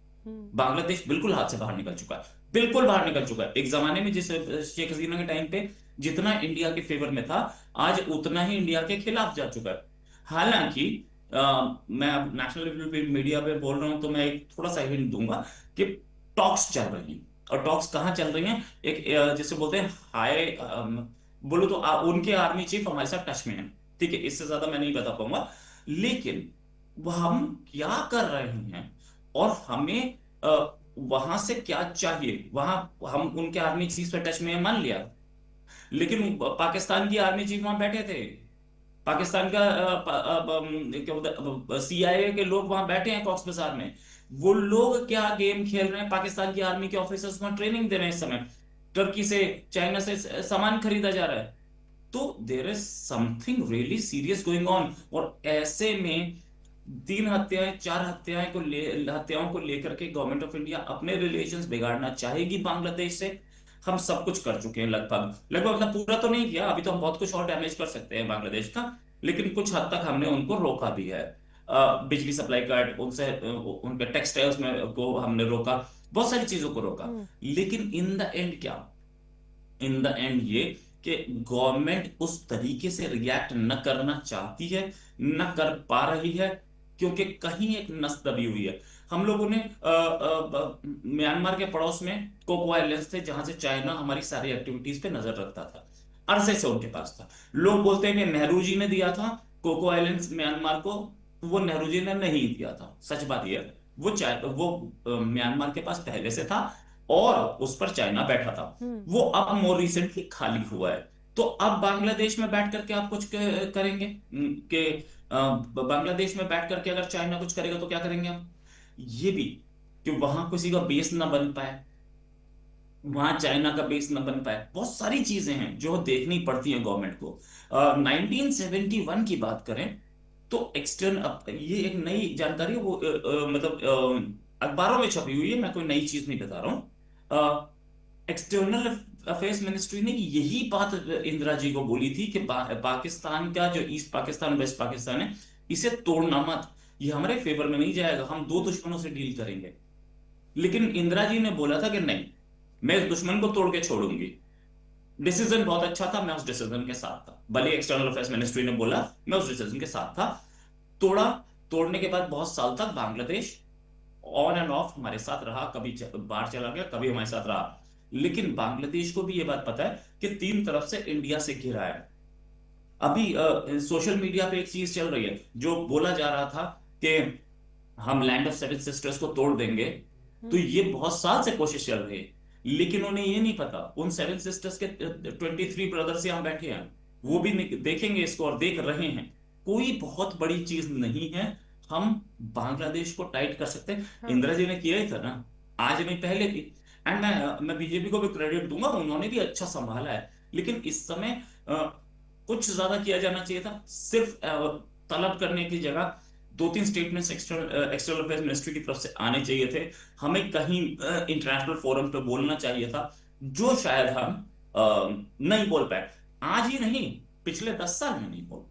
बांग्लादेश बिल्कुल हाथ से बाहर निकल चुका है, बिल्कुल बाहर निकल चुका है। एक जमाने में जिस शेख हसीना के टाइम पे जितना इंडिया के फेवर में था, आज उतना ही इंडिया के खिलाफ जा चुका है। हालांकि मैं अब नेशनल लेवल पे मीडिया पे बोल रहा हूं तो मैं एक थोड़ा सा हिंट दूंगा कि टॉक्स चल रही हैं। और टॉक्स कहां चल रही हैं? एक जिसे बोलते हैं हाई, बोलो तो उनके आर्मी चीफ हमारे साथ टच में है, ठीक है, इससे ज्यादा मैं नहीं बता पाऊंगा। लेकिन हम क्या कर रहे हैं और हमें वहां से क्या चाहिए, वहां हम उनके आर्मी चीफ पे टच में मान लिया, लेकिन पाकिस्तान की आर्मी चीफ वहां बैठे थे, पाकिस्तान का CIA के लोग वहां बैठे हैं कॉक्स बाजार में। वो लोग क्या गेम खेल रहे हैं? पाकिस्तान की आर्मी के ऑफिसर्स को ट्रेनिंग दे रहे हैं इस समय। टर्की से, चाइना से सामान खरीदा जा रहा है। तो there is something really serious going on. और ऐसे में 3 हत्याएं, 4 हत्याओं को लेकर के गवर्नमेंट ऑफ इंडिया अपने रिलेशंस बिगाड़ना चाहेगी बांग्लादेश से। हम सब कुछ कर चुके हैं, लगभग मतलब पूरा तो नहीं किया, अभी तो हम बहुत कुछ और डैमेज कर सकते हैं बांग्लादेश का, लेकिन कुछ हद तक हमने उनको रोका भी है। बिजली सप्लाई कट, उनसे उनके टेक्सटाइल्स में को हमने रोका, बहुत सारी चीजों को रोका। लेकिन इन द एंड क्या? इन द एंड ये कि गवर्नमेंट उस तरीके से रिएक्ट न करना चाहती है, न कर पा रही है, क्योंकि कहीं एक नस दबी हुई है। हम लोगों ने म्यांमार के पड़ोस में कोको आइलैंड्स थे, जहां से चाइना हमारी सारी एक्टिविटीज पे नजर रखता था, अरसे से उनके पास था। लोग बोलते हैं कि नेहरू जी ने दिया था कोको आइलैंड्स म्यांमार को, वो नेहरू जी ने नहीं दिया था। सच बात यह है, वो म्यांमार के पास पहले से था और उस पर चाइना बैठा था। वो अब मोर रिसेंटली खाली हुआ है। तो अब बांग्लादेश में बैठ करके आप कुछ करेंगे कि बांग्लादेश में बैठ करके अगर चाइना कुछ करेगा तो क्या करेंगे हम? ये भी कि वहां किसी का बेस ना बन पाए, वहां चाइना का बेस ना बन पाए, बहुत सारी चीजें हैं जो देखनी पड़ती हैं गवर्नमेंट को। 1971 की बात करें तो ये एक नई जानकारी है, वो मतलब अखबारों में छपी हुई है, मैं कोई नई चीज नहीं बता रहा हूं। एक्सटर्नल अफेयर्स मिनिस्ट्री ने यही बात इंदिरा जी को बोली थी कि पाकिस्तान का जो ईस्ट पाकिस्तान, वेस्ट पाकिस्तान है, इसे तोड़ना मत, ये हमारे फेवर में नहीं जाएगा, हम 2 दुश्मनों से डील करेंगे। लेकिन इंदिरा जी ने बोला था कि नहीं, मैं इस दुश्मन को तोड़ के छोड़ूंगी। डिसीजन बहुत अच्छा था, मैं उस डिसीजन के साथ था, भले एक्सटर्नल अफेयर्स मिनिस्ट्री ने बोला, मैं उस डिसीजन के साथ था। तोड़ने के बाद बहुत साल तक बांग्लादेश ऑन एंड ऑफ हमारे साथ रहा, कभी बाहर चला गया, कभी हमारे साथ रहा। लेकिन बांग्लादेश को भी यह बात पता है कि 3 तरफ से इंडिया से घिरा है। अभी सोशल मीडिया पे एक चीज चल रही है, जो बोला जा रहा था कि हम लैंड ऑफ 7 सिस्टर्स को तोड़ देंगे, तो ये बहुत साल से कोशिश चल रही है। लेकिन उन्हें ये नहीं पता उन 7 सिस्टर्स के 23 ब्रदर्स यहां बैठे हैं, वो भी देखेंगे इसको और देख रहे हैं। कोई बहुत बड़ी चीज नहीं है, हम बांग्लादेश को टाइट कर सकते हैं। हाँ। इंदिरा जी ने किया ही था ना, आज नहीं पहले भी। एंड मैं बीजेपी को भी क्रेडिट दूंगा, उन्होंने भी अच्छा संभाला है। लेकिन इस समय कुछ ज्यादा किया जाना चाहिए था। सिर्फ तलब करने की जगह 2-3 स्टेटमेंट्स एक्सटर्नल अफेयर्स मिनिस्ट्री की तरफ से आने चाहिए थे। हमें कहीं इंटरनेशनल फोरम पे बोलना चाहिए था, जो शायद हम नहीं बोल पाए। आज ही नहीं, पिछले 10 साल में नहीं बोल।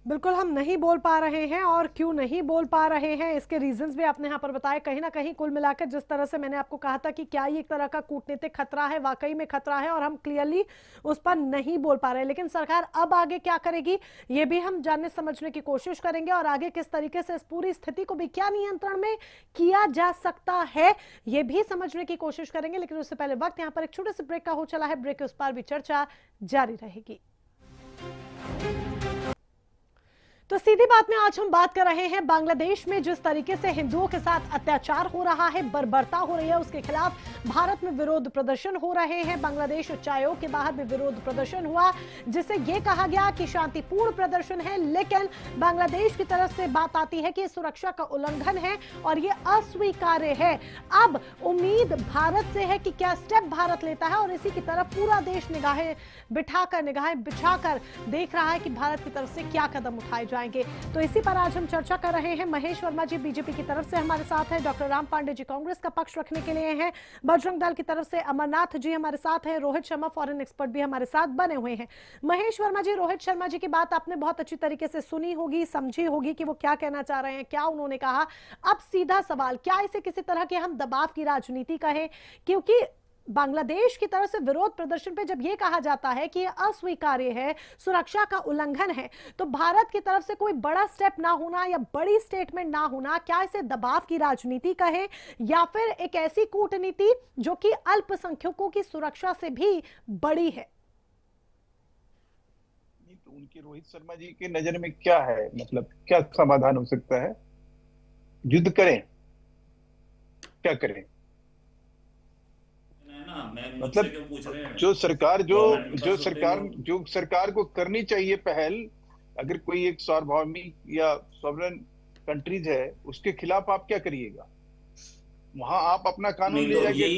बिल्कुल हम नहीं बोल पा रहे हैं, और क्यों नहीं बोल पा रहे हैं इसके रीजंस भी आपने यहाँ पर बताए। कहीं ना कहीं कुल मिलाकर जिस तरह से मैंने आपको कहा था कि क्या ये एक तरह का कूटनीतिक खतरा है, वाकई में खतरा है और हम क्लियरली उस पर नहीं बोल पा रहे। लेकिन सरकार अब आगे क्या करेगी ये भी हम जानने समझने की कोशिश करेंगे, और आगे किस तरीके से इस पूरी स्थिति को भी क्या नियंत्रण में किया जा सकता है ये भी समझने की कोशिश करेंगे। लेकिन उससे पहले वक्त यहाँ पर एक छोटे से ब्रेक का हो चला है, ब्रेक के उस पार भी चर्चा जारी रहेगी। तो सीधी बात में आज हम बात कर रहे हैं बांग्लादेश में जिस तरीके से हिंदुओं के साथ अत्याचार हो रहा है, बर्बरता हो रही है, उसके खिलाफ भारत में विरोध प्रदर्शन हो रहे हैं। बांग्लादेश उच्चायोग के बाहर भी विरोध प्रदर्शन हुआ, जिसे यह कहा गया कि शांतिपूर्ण प्रदर्शन है, लेकिन बांग्लादेश की तरफ से बात आती है कि सुरक्षा का उल्लंघन है और ये अस्वीकार्य है। अब उम्मीद भारत से है कि क्या स्टेप भारत लेता है, और इसी की तरफ पूरा देश निगाहें बिछाकर देख रहा है कि भारत की तरफ से क्या कदम उठाए जाएंगे। तो इसी पर आज हम चर्चा कर रहे हैं। महेश वर्मा जी बीजेपी की तरफ से हमारे साथ हैं, डॉक्टर राम पांडे जी कांग्रेस का पक्ष रखने के लिए हैं, बजरंग दल की तरफ से अमरनाथ जी हमारे साथ हैं, रोहित शर्मा फॉरेन एक्सपर्ट भी हमारे साथ बने हुए हैं। महेश वर्मा जी, रोहित शर्मा जी की बात आपने बहुत अच्छी तरीके से सुनी होगी, समझी होगी कि वो क्या कहना चाह रहे हैं, क्या उन्होंने कहा। अब सीधा सवाल, क्या इसे किसी तरह के हम दबाव की राजनीति कहें? क्योंकि बांग्लादेश की तरफ से विरोध प्रदर्शन पे जब यह कहा जाता है कि यह अस्वीकार्य है, सुरक्षा का उल्लंघन है, तो भारत की तरफ से कोई बड़ा स्टेप ना होना या बड़ी स्टेटमेंट ना होना, क्या इसे दबाव की राजनीति कहें या फिर एक ऐसी कूटनीति जो कि अल्पसंख्यकों की सुरक्षा से भी बड़ी है?
तो उनके रोहित शर्मा जी के नजर में क्या है, मतलब क्या समाधान हो सकता है? युद्ध करें, क्या करें? मतलब जो सरकार को करनी चाहिए पहल, अगर कोई एक सार्वभौमिक या सॉवरेन कंट्रीज है उसके खिलाफ आप क्या करिएगा? वहां आप अपना कानून ले जाके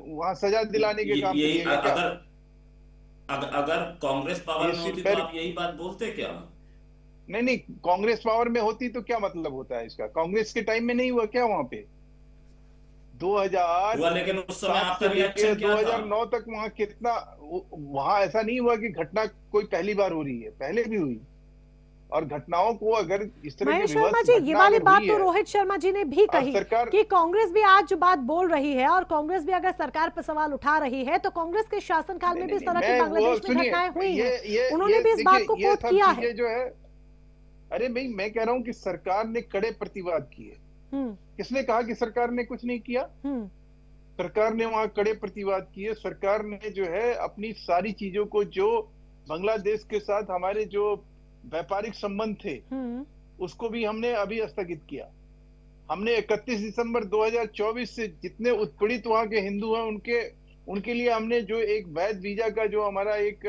वहां सजा दिलाने के काम करिएगा क्या?
अगर कांग्रेस पावर में होती तो आप यही बात बोलते क्या?
नहीं, कांग्रेस पावर में होती तो क्या मतलब होता है इसका? कांग्रेस के टाइम में नहीं हुआ क्या वहां पे? 2000
लेकिन उस समय आपका रिएक्शन क्या था?
2009 तक वहां कितना, वहां ऐसा नहीं हुआ कि घटना कोई पहली बार हो रही है, पहले भी हुई। और घटनाओं को अगर इस तरह
महेश शर्मा जी, ये वाली बात तो रोहित शर्मा जी ने भी कही कि कांग्रेस भी आज जो बात बोल रही है, और कांग्रेस भी अगर सरकार पर सवाल उठा रही है, तो कांग्रेस के शासनकाल में भी इस तरह की बांग्लादेश में घटनाएं हुई हैं। उन्होंने भी इस बात को कोट किया है।
जो है, अरे मैं कह रहा हूँ कि सरकार ने कड़े प्रतिवाद किए। किसने कहा कि सरकार ने कुछ नहीं किया? सरकार ने वहां कड़े प्रतिवाद किए। सरकार ने जो है अपनी सारी चीजों को, जो बांग्लादेश के साथ हमारे जो व्यापारिक संबंध थे उसको भी हमने अभी स्थगित किया। हमने 31 दिसंबर 2024 से जितने उत्पीड़ित वहां के हिंदू हैं उनके लिए हमने जो एक वैध वीजा का जो हमारा एक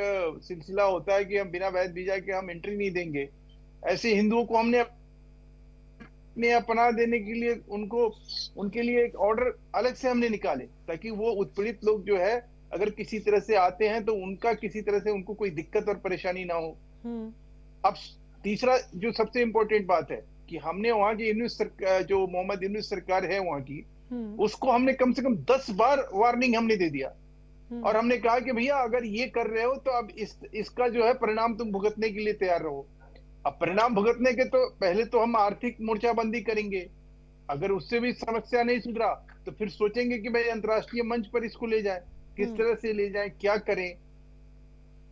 सिलसिला होता है कि हम बिना वैध वीजा के हम एंट्री नहीं देंगे, ऐसे हिंदुओं को हमने अपना देने के लिए उनके लिए एक ऑर्डर अलग से हमने निकाले, ताकि वो उत्पीड़ित लोग जो है अगर किसी तरह से आते हैं तो उनका किसी तरह से उनको कोई दिक्कत और परेशानी ना हो। अब तीसरा जो सबसे इम्पोर्टेंट बात है कि हमने वहां की जो मोहम्मद यूनुस सरकार है वहां की, उसको हमने कम से कम 10 बार वार्निंग हमने दे दिया, और हमने कहा कि भैया अगर ये कर रहे हो तो अब इसका जो है परिणाम तुम भुगतने के लिए तैयार रहो। अब परिणाम भुगतने के तो पहले तो हम आर्थिक मोर्चाबंदी करेंगे, अगर उससे भी समस्या नहीं सुधरा तो फिर सोचेंगे कि भाई अंतर्राष्ट्रीय मंच पर इसको ले जाए, किस तरह से ले जाए, क्या करें।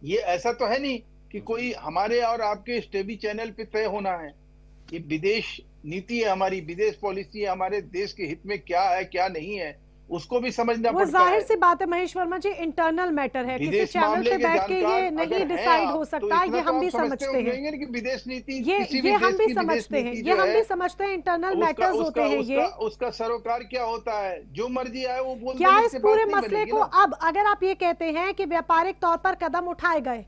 ये ऐसा तो है नहीं कि कोई हमारे और आपके टीवी चैनल पे तय होना है। ये विदेश नीति है, हमारी विदेश पॉलिसी है, हमारे देश के हित में क्या है क्या नहीं है उसको भी समझना पड़ता है।
जाहिर सी बात है महेश वर्मा जी, इंटरनल मैटर है, किसी चैनल पे बैठ के ये नहीं डिसाइड हो सकता, ये हम भी समझते हैं
कि विदेश नीति
ये हम भी समझते हैं, ये हम भी समझते हैं, इंटरनल मैटर्स होते हैं ये।
उसका सरोकार क्या होता है, जो मर्जी आए वो बोल।
क्या इस पूरे मसले को अब अगर आप ये कहते हैं कि व्यापारिक तौर पर कदम उठाए गए,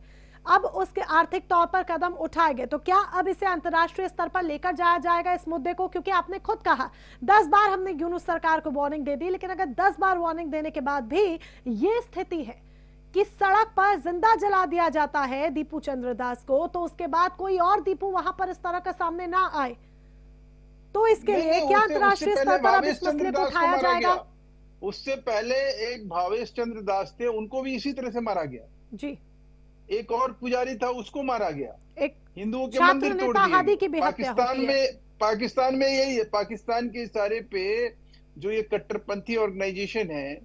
अब उसके आर्थिक तौर पर कदम उठाए गए, तो क्या अब इसे अंतर्राष्ट्रीय स्तर पर लेकर जाया जाएगा इस मुद्दे को? क्योंकि आपने खुद कहा 10 बार हमने यूनुस सरकार को वार्निंग दे दी, लेकिन अगर 10 बार वार्निंग देने के बाद भी ये स्थिति है कि सड़क पर जिंदा जला दिया जाता है दीपू चंद्र दास को, तो उसके बाद कोई और दीपू वहां पर इस तरह का सामने ना आए, तो इसके लिए क्या अंतर्राष्ट्रीय स्तर पर अब इस मसले को उठाया जाएगा?
उससे पहले एक भावेश चंद्र दास थे, उनको भी इसी तरह से मारा गया
जी।
एक और पुजारी था, उसको मारा गया,
एक
हिंदुओं के मंदिर तोड़ दिए
की भी हत्या होती है।
पाकिस्तान में यही है, पाकिस्तान के इशारे पे जो ये कट्टरपंथी ऑर्गेनाइजेशन है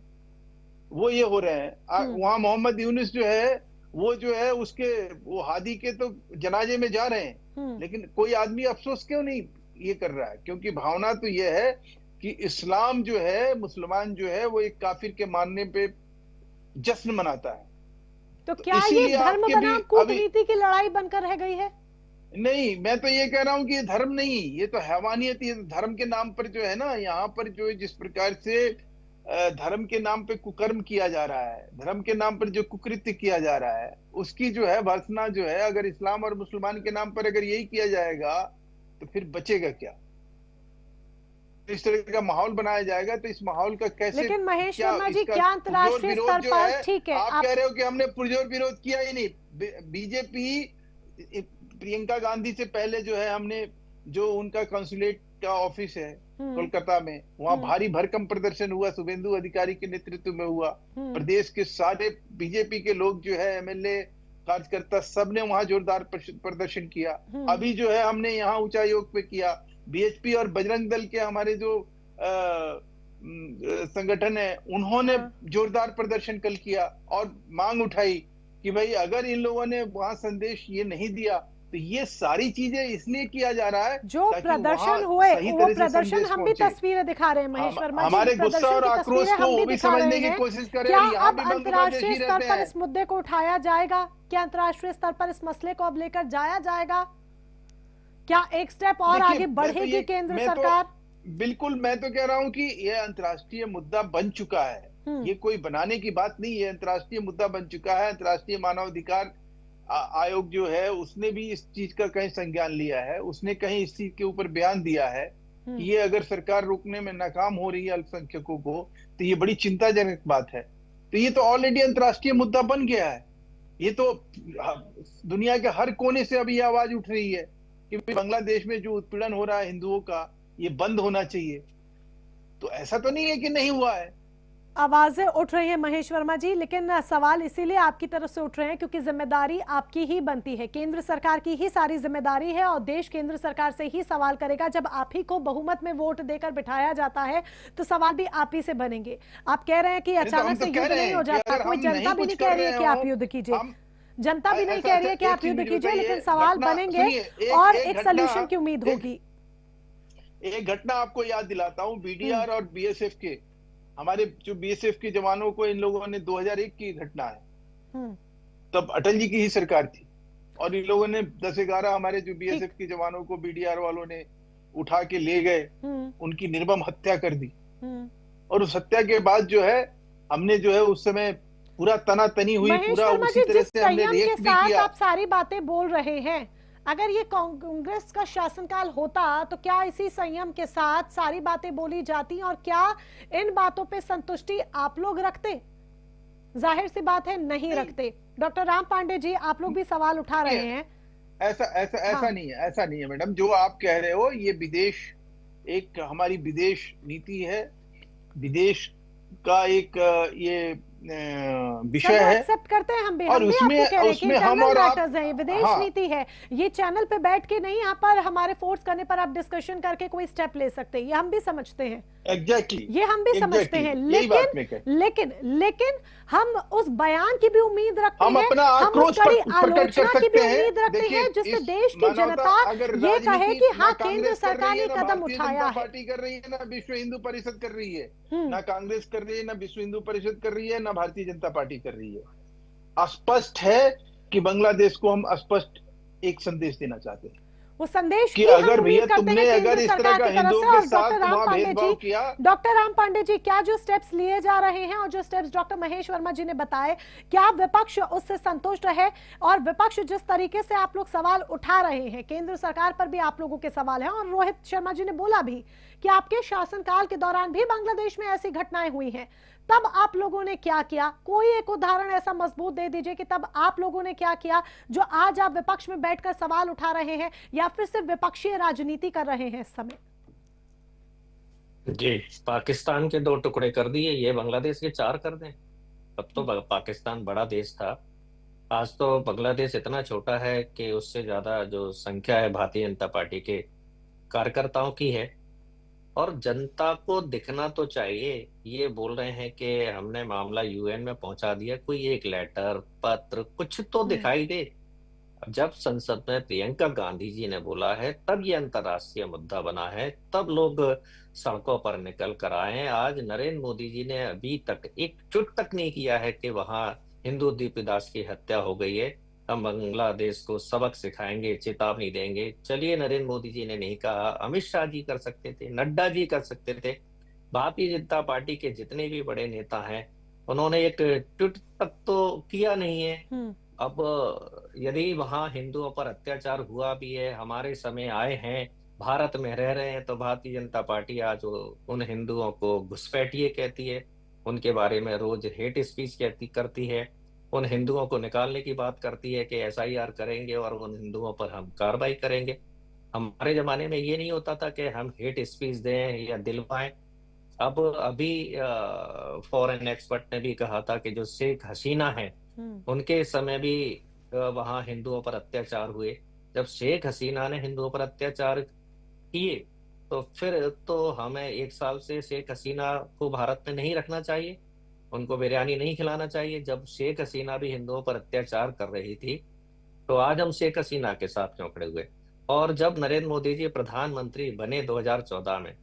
वो ये हो रहे हैं। वहां मोहम्मद यूनुस जो है वो जो है उसके वो हादी के तो जनाजे में जा रहे हैं, लेकिन कोई आदमी अफसोस क्यों नहीं ये कर रहा है? क्योंकि भावना तो ये है कि इस्लाम जो है, मुसलमान जो है वो एक काफिर के मानने पे जश्न मनाता है।
तो क्या ये धर्म बनाम कूटनीति की लड़ाई बनकर रह गई है?
नहीं, मैं तो ये कह रहा हूं कि ये धर्म नहीं, ये तो हैवानियत, ये तो धर्म के नाम पर जो है ना, यहाँ पर जो जिस प्रकार से धर्म के नाम पे कुकर्म किया जा रहा है, धर्म के नाम पर जो कुकृत्य किया जा रहा है, उसकी जो है भर्त्सना जो है, अगर इस्लाम और मुसलमान के नाम पर अगर यही किया जाएगा तो फिर बचेगा क्या? इस तरह का माहौल बनाया जाएगा तो इस माहौल का कैसे?
लेकिन महेश वर्मा जी, क्या अंतर्राष्ट्रीय स्तर पर, ठीक है,
आप कह रहे हो कि हमने पुरजोर विरोध किया ही नहीं। बीजेपी प्रियंका गांधी से पहले जो है हमने जो उनका काउंसुलेट का ऑफिस है कोलकाता में, वहां भारी भरकम प्रदर्शन हुआ, शुभेंदु अधिकारी के नेतृत्व में हुआ। प्रदेश के सारे बीजेपी के लोग जो है, एमएलए, कार्यकर्ता, सब ने वहां जोरदार प्रदर्शन किया। अभी जो है हमने यहाँ उच्चायोग पे किया। बीएचपी और बजरंग दल के हमारे जो संगठन है, उन्होंने जोरदार प्रदर्शन कल किया और मांग उठाई कि भाई अगर इन लोगों ने वहां संदेश ये नहीं दिया तो ये सारी चीजें इसलिए किया जा रहा है।
जो प्रदर्शन हुए वो प्रदर्शन हम भी तस्वीरें दिखा रहे हैं महेश वर्मा जी,
हमारे गुस्सा और आक्रोश को वो भी समझने की कोशिश करें।
क्या अब अंतर्राष्ट्रीय स्तर पर इस मुद्दे को उठाया जाएगा? क्या अंतर्राष्ट्रीय स्तर पर इस मसले को अब लेकर जाया जाएगा? क्या एक स्टेप और आगे बढ़ेगी केंद्र सरकार?
बिल्कुल, मैं तो कह रहा हूं कि यह अंतर्राष्ट्रीय मुद्दा बन चुका है, ये कोई बनाने की बात नहीं है, अंतर्राष्ट्रीय मुद्दा बन चुका है। अंतर्राष्ट्रीय मानवाधिकार आयोग जो है उसने भी इस चीज का कहीं संज्ञान लिया है, उसने कहीं इस चीज के ऊपर बयान दिया है कि ये अगर सरकार रोकने में नाकाम हो रही है अल्पसंख्यकों को तो ये बड़ी चिंताजनक बात है। तो ये तो ऑलरेडी अंतर्राष्ट्रीय मुद्दा बन गया है। ये तो दुनिया के हर कोने से अभी आवाज उठ रही है कि बांग्लादेश में जो उत्पीड़न हो रहा है हिंदुओं का, ये बंद होना चाहिए। तो ऐसा तो नहीं है कि नहीं हुआ है,
आवाजें उठ रही हैं महेश वर्मा जी, लेकिन सवाल इसीलिए आपकी तरफ से उठ रहे हैं क्योंकि जिम्मेदारी आपकी ही बनती है, केंद्र सरकार की ही सारी जिम्मेदारी है और देश केंद्र सरकार से ही सवाल करेगा। जब आप ही को बहुमत में वोट देकर बिठाया जाता है तो सवाल भी आप ही से बनेंगे। आप कह रहे हैं कि अचानक से युद्ध नहीं हो जाता, कोई जनता भी नहीं कह रही है कि आप युद्ध कीजिए, जनता भी नहीं कह रही है कि आप युद्ध कीजिए, लेकिन सवाल बनेंगे और एक सोल्यूशन की उम्मीद होगी।
एक घटना आपको याद दिलाता हूँ, बीडीआर और बीएसएफ के, हमारे जो बीएसएफ के जवानों को इन लोगों ने 2001 की घटना है, तब अटल जी की ही सरकार थी और इन लोगों ने 10-11 हमारे जो बीएसएफ के जवानों को बीडीआर वालों ने उठा के ले गए, उनकी निर्मम हत्या कर दी। और उस हत्या के बाद जो है हमने जो है उस समय पूरा तनातनी हुई, पूरा उसी तरह से हमने रिएक्ट भी किया।
आप सारी बातें बोल रहे हैं, अगर ये कांग्रेस का शासनकाल होता तो क्या इसी संयम के साथ सारी बातें बोली जाती और क्या इन बातों पे संतुष्टि आप लोग रखते? जाहिर सी बात है नहीं रखते। डॉक्टर राम पांडे जी, आप लोग भी सवाल उठा रहे हैं।
ऐसा नहीं है, ऐसा नहीं है मैडम, जो आप कह रहे हो ये विदेश, एक हमारी विदेश नीति है, विदेश का एक ये विषय है,
एक्सेप्ट करते हैं हम भी,
और उसमें हम और आप,
है, विदेश नीति है, ये चैनल पे बैठ के नहीं यहाँ पर हमारे फोर्स करने पर आप डिस्कशन करके कोई स्टेप ले सकते हैं, ये हम भी समझते हैं।
एग्जैक्टली,
ये हम भी समझते हैं, लेकिन हम उस बयान की भी उम्मीद रखते हैं, हम उस कड़ी आलोचना की भी उम्मीद रखते हैं जिससे देश की जनता ये कहे कि हाँ केंद्र सरकार ने कदम उठाया है।
पार्टी कर रही है ना विश्व हिंदू परिषद कर रही है, ना कांग्रेस कर रही है, ना विश्व हिंदू परिषद कर रही है, ना भारतीय जनता पार्टी कर रही है। स्पष्ट है कि बांग्लादेश को हम स्पष्ट एक संदेश देना चाहते हैं,
वो संदेश
कि अगर भैया तुमने अगर इस तरह का हिंदुओं के साथ भेदभाव किया।
डॉक्टर राम पांडे जी, क्या जो स्टेप्स लिए जा रहे हैं और जो स्टेप्स डॉक्टर महेश वर्मा जी ने बताए, क्या विपक्ष उससे संतुष्ट है? और विपक्ष जिस तरीके से आप लोग सवाल उठा रहे हैं, केंद्र सरकार पर भी आप लोगों के सवाल हैं और रोहित शर्मा जी ने बोला भी कि आपके शासनकाल के दौरान भी बांग्लादेश में ऐसी घटनाएं हुई हैं, तब आप लोगों ने क्या किया? कोई एक उदाहरण ऐसा मजबूत दे दीजिए कि तब आप लोगों ने क्या किया जो आज आप विपक्ष में बैठकर सवाल उठा रहे हैं या फिर सिर्फ विपक्षीय राजनीति कर रहे हैं इस समय।
जी, पाकिस्तान के 2 टुकड़े कर दिए, ये बांग्लादेश के 4 कर दें, तब तो पाकिस्तान बड़ा देश था। आज तो बांग्लादेश इतना छोटा है कि उससे ज्यादा जो संख्या है भारतीय जनता पार्टी के कार्यकर्ताओं की है। और जनता को दिखना तो चाहिए। ये बोल रहे हैं कि हमने मामला यूएन में पहुंचा दिया, कोई एक लेटर पत्र कुछ तो दिखाई दे। जब संसद में प्रियंका गांधी जी ने बोला है तब ये अंतर्राष्ट्रीय मुद्दा बना है, तब लोग सड़कों पर निकल कर आए हैं। आज नरेंद्र मोदी जी ने अभी तक एक ट्वीट तक नहीं किया है कि वहां हिंदू दीपदास की हत्या हो गई है, हम बांग्लादेश को सबक सिखाएंगे, चेतावनी देंगे। चलिए, नरेंद्र मोदी जी ने नहीं कहा, अमित शाह जी कर सकते थे, नड्डा जी कर सकते थे। भारतीय जनता पार्टी के जितने भी बड़े नेता हैं उन्होंने एक ट्वीट तक तो किया नहीं है। अब यदि वहां हिंदुओं पर अत्याचार हुआ भी है, हमारे समय आए हैं, भारत में रह रहे हैं, तो भारतीय जनता पार्टी आज उन हिंदुओं को घुसपैठिए कहती है, उनके बारे में रोज हेट स्पीच करती है, उन हिंदुओं को निकालने की बात करती है कि एसआईआर करेंगे और उन हिंदुओं पर हम कार्रवाई करेंगे। हमारे जमाने में ये नहीं होता था कि हम हेट स्पीच दें या दिलवाएं। अब अभी फॉरेन एक्सपर्ट ने भी कहा था कि जो शेख हसीना है उनके समय भी वहां हिंदुओं पर अत्याचार हुए। जब शेख हसीना ने हिंदुओं पर अत्याचार किए तो फिर तो हमें 1 साल से शेख हसीना को भारत में नहीं रखना चाहिए, उनको बिरयानी नहीं खिलाना चाहिए। जब शेख हसीना भी हिंदुओं पर अत्याचार कर रही थी तो आज हम शेख हसीना के साथ क्यों खड़े हुए? और जब नरेंद्र मोदी जी प्रधानमंत्री बने 2014 में,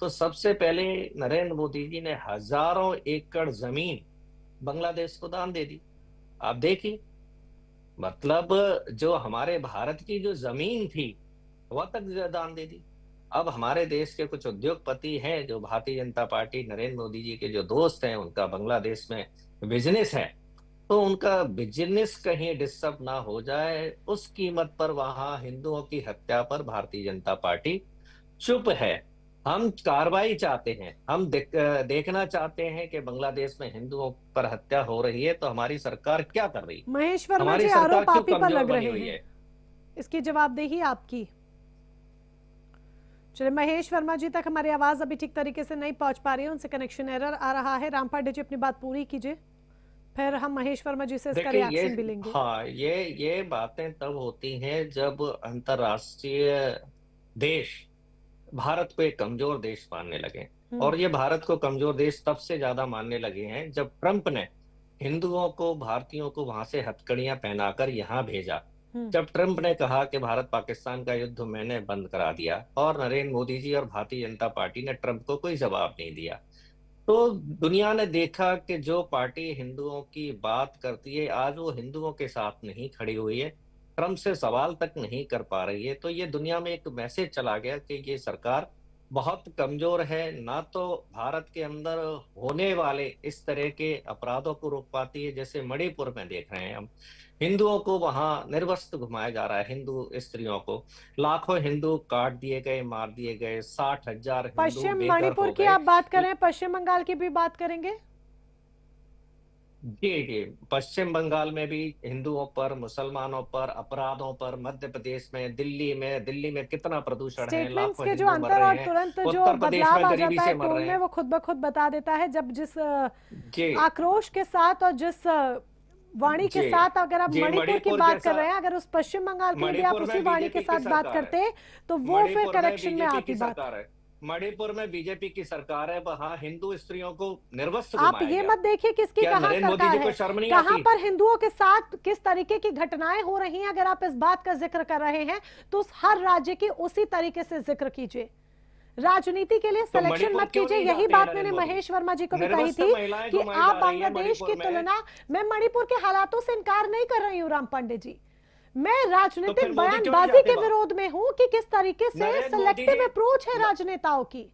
तो सबसे पहले नरेंद्र मोदी जी ने हजारों एकड़ जमीन बांग्लादेश को दान दे दी। आप देखिए, मतलब जो हमारे भारत की जो जमीन थी वह तक दान दे दी। अब हमारे देश के कुछ उद्योगपति हैं जो भारतीय जनता पार्टी नरेंद्र मोदी जी के जो दोस्त हैं, उनका बांग्लादेश में बिजनेस है, तो उनका बिजनेस कहीं डिस्टर्ब ना हो जाए उस कीमत पर वहां हिंदुओं की हत्या पर भारतीय जनता पार्टी चुप है। हम कार्रवाई चाहते हैं, हम देखना चाहते हैं कि बांग्लादेश में हिंदुओं पर हत्या हो रही है तो हमारी सरकार क्या कर रही है।
महेश वर्मा
हमारी
जी,
सरकार
आरोप
क्यों
आप ही पर
कमजोर
लग
बनी
रहे
हुई
हैं,
है?
इसकी जवाबदेही आपकी। चलिए, महेश वर्मा जी तक हमारी आवाज अभी ठीक तरीके से नहीं पहुंच पा रही है, उनसे कनेक्शन एरर आ रहा है। रामपाल जी अपनी बात पूरी कीजिए, फिर हम महेश वर्मा जी से इसका रिएक्शन भी लेंगे।
हाँ, ये बातें तब होती हैं जब अंतरराष्ट्रीय देश भारत को एक कमजोर देश मानने लगे। और ये भारत को कमजोर देश तब से ज्यादा मानने लगे हैं जब ट्रंप ने हिंदुओं को, भारतीयों को वहां से हथकड़ियां पहनाकर यहाँ भेजा। जब ट्रंप ने कहा कि भारत पाकिस्तान का युद्ध मैंने बंद करा दिया, और नरेंद्र मोदी जी और भारतीय जनता पार्टी ने ट्रंप को कोई जवाब नहीं दिया, तो दुनिया ने देखा कि जो पार्टी हिंदुओं की बात करती है आज वो हिंदुओं के साथ नहीं खड़ी हुई है, ट्रंप से सवाल तक नहीं कर पा रही है। तो ये दुनिया में एक मैसेज चला गया कि ये सरकार बहुत कमजोर है, ना तो भारत के अंदर होने वाले इस तरह के अपराधों को रोक पाती है। जैसे मणिपुर में देख रहे हैं हम, हिंदुओं को वहां निर्वस्त्र घुमाया जा रहा है, हिंदू स्त्रियों को लाखों हिंदू काट दिए गए, मार दिए गए, 60,000 हिंदू
पश्चिम मणिपुर की आप बात करें, पश्चिम बंगाल की भी बात करेंगे?
जी, पश्चिम बंगाल में भी हिंदुओं पर, मुसलमानों पर, अपराधों पर, मध्य प्रदेश में, दिल्ली में कितना प्रदूषण है, लाखों
के जो
हिंदू मर
अंतर और
रहे हैं,
तुरंत जो
उत्तर प्रदेश
बदलाव
में
आ
गरीबी
जाता
से
है
मर
टोन
रहे
में,
हैं।
वो खुद ब खुद बता देता है। जब जिस आक्रोश के साथ और जिस वाणी के साथ अगर आप मणिपुर की बात कर रहे हैं, अगर उस पश्चिम बंगाल की भी आप उसी वाणी के साथ बात करते तो वो फिर करेक्शन में आती बात।
मणिपुर में बीजेपी की सरकार है, वहां हिंदू स्त्रियों को निर्वस्त्र
आप ये मत देखिए किसकी कहां सरकार है, कहां पर हिंदुओं के साथ किस तरीके की घटनाएं हो रही हैं। अगर आप इस बात का जिक्र कर रहे हैं तो हर राज्य की उसी तरीके से जिक्र कीजिए। राजनीति के लिए सिलेक्शन मत कीजिए। यही बात मैंने महेश वर्मा जी को भी कही थी कि आप बांग्लादेश की तुलना, मैं मणिपुर के हालातों से इनकार नहीं कर रही हूँ राम पांडे जी, मैं राजनीतिक बयानबाजी के विरोध में हूं कि किस तरीके से सिलेक्टिव अप्रोच है राजनेताओं की।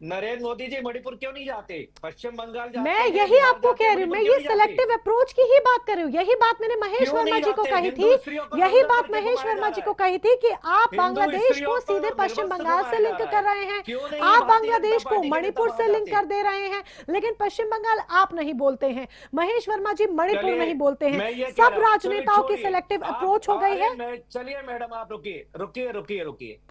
नरेंद्र मोदी जी मणिपुर क्यों नहीं जाते? पश्चिम बंगाल जाते
मैं यही आपको कह रही हूँ, मैं ये सिलेक्टिव अप्रोच की ही बात कर रही हूँ। यही बात मैंने महेश वर्मा जी को कही थी, यही बात महेश वर्मा जी को कही थी कि आप बांग्लादेश को सीधे पश्चिम बंगाल से लिंक कर रहे हैं, आप बांग्लादेश को मणिपुर से लिंक कर दे रहे हैं, लेकिन पश्चिम बंगाल आप नहीं बोलते हैं, महेश वर्मा जी मणिपुर नहीं बोलते हैं। सब राजनेताओं की सिलेक्टिव अप्रोच हो गई है।
चलिए मैडम, आप रुकिए।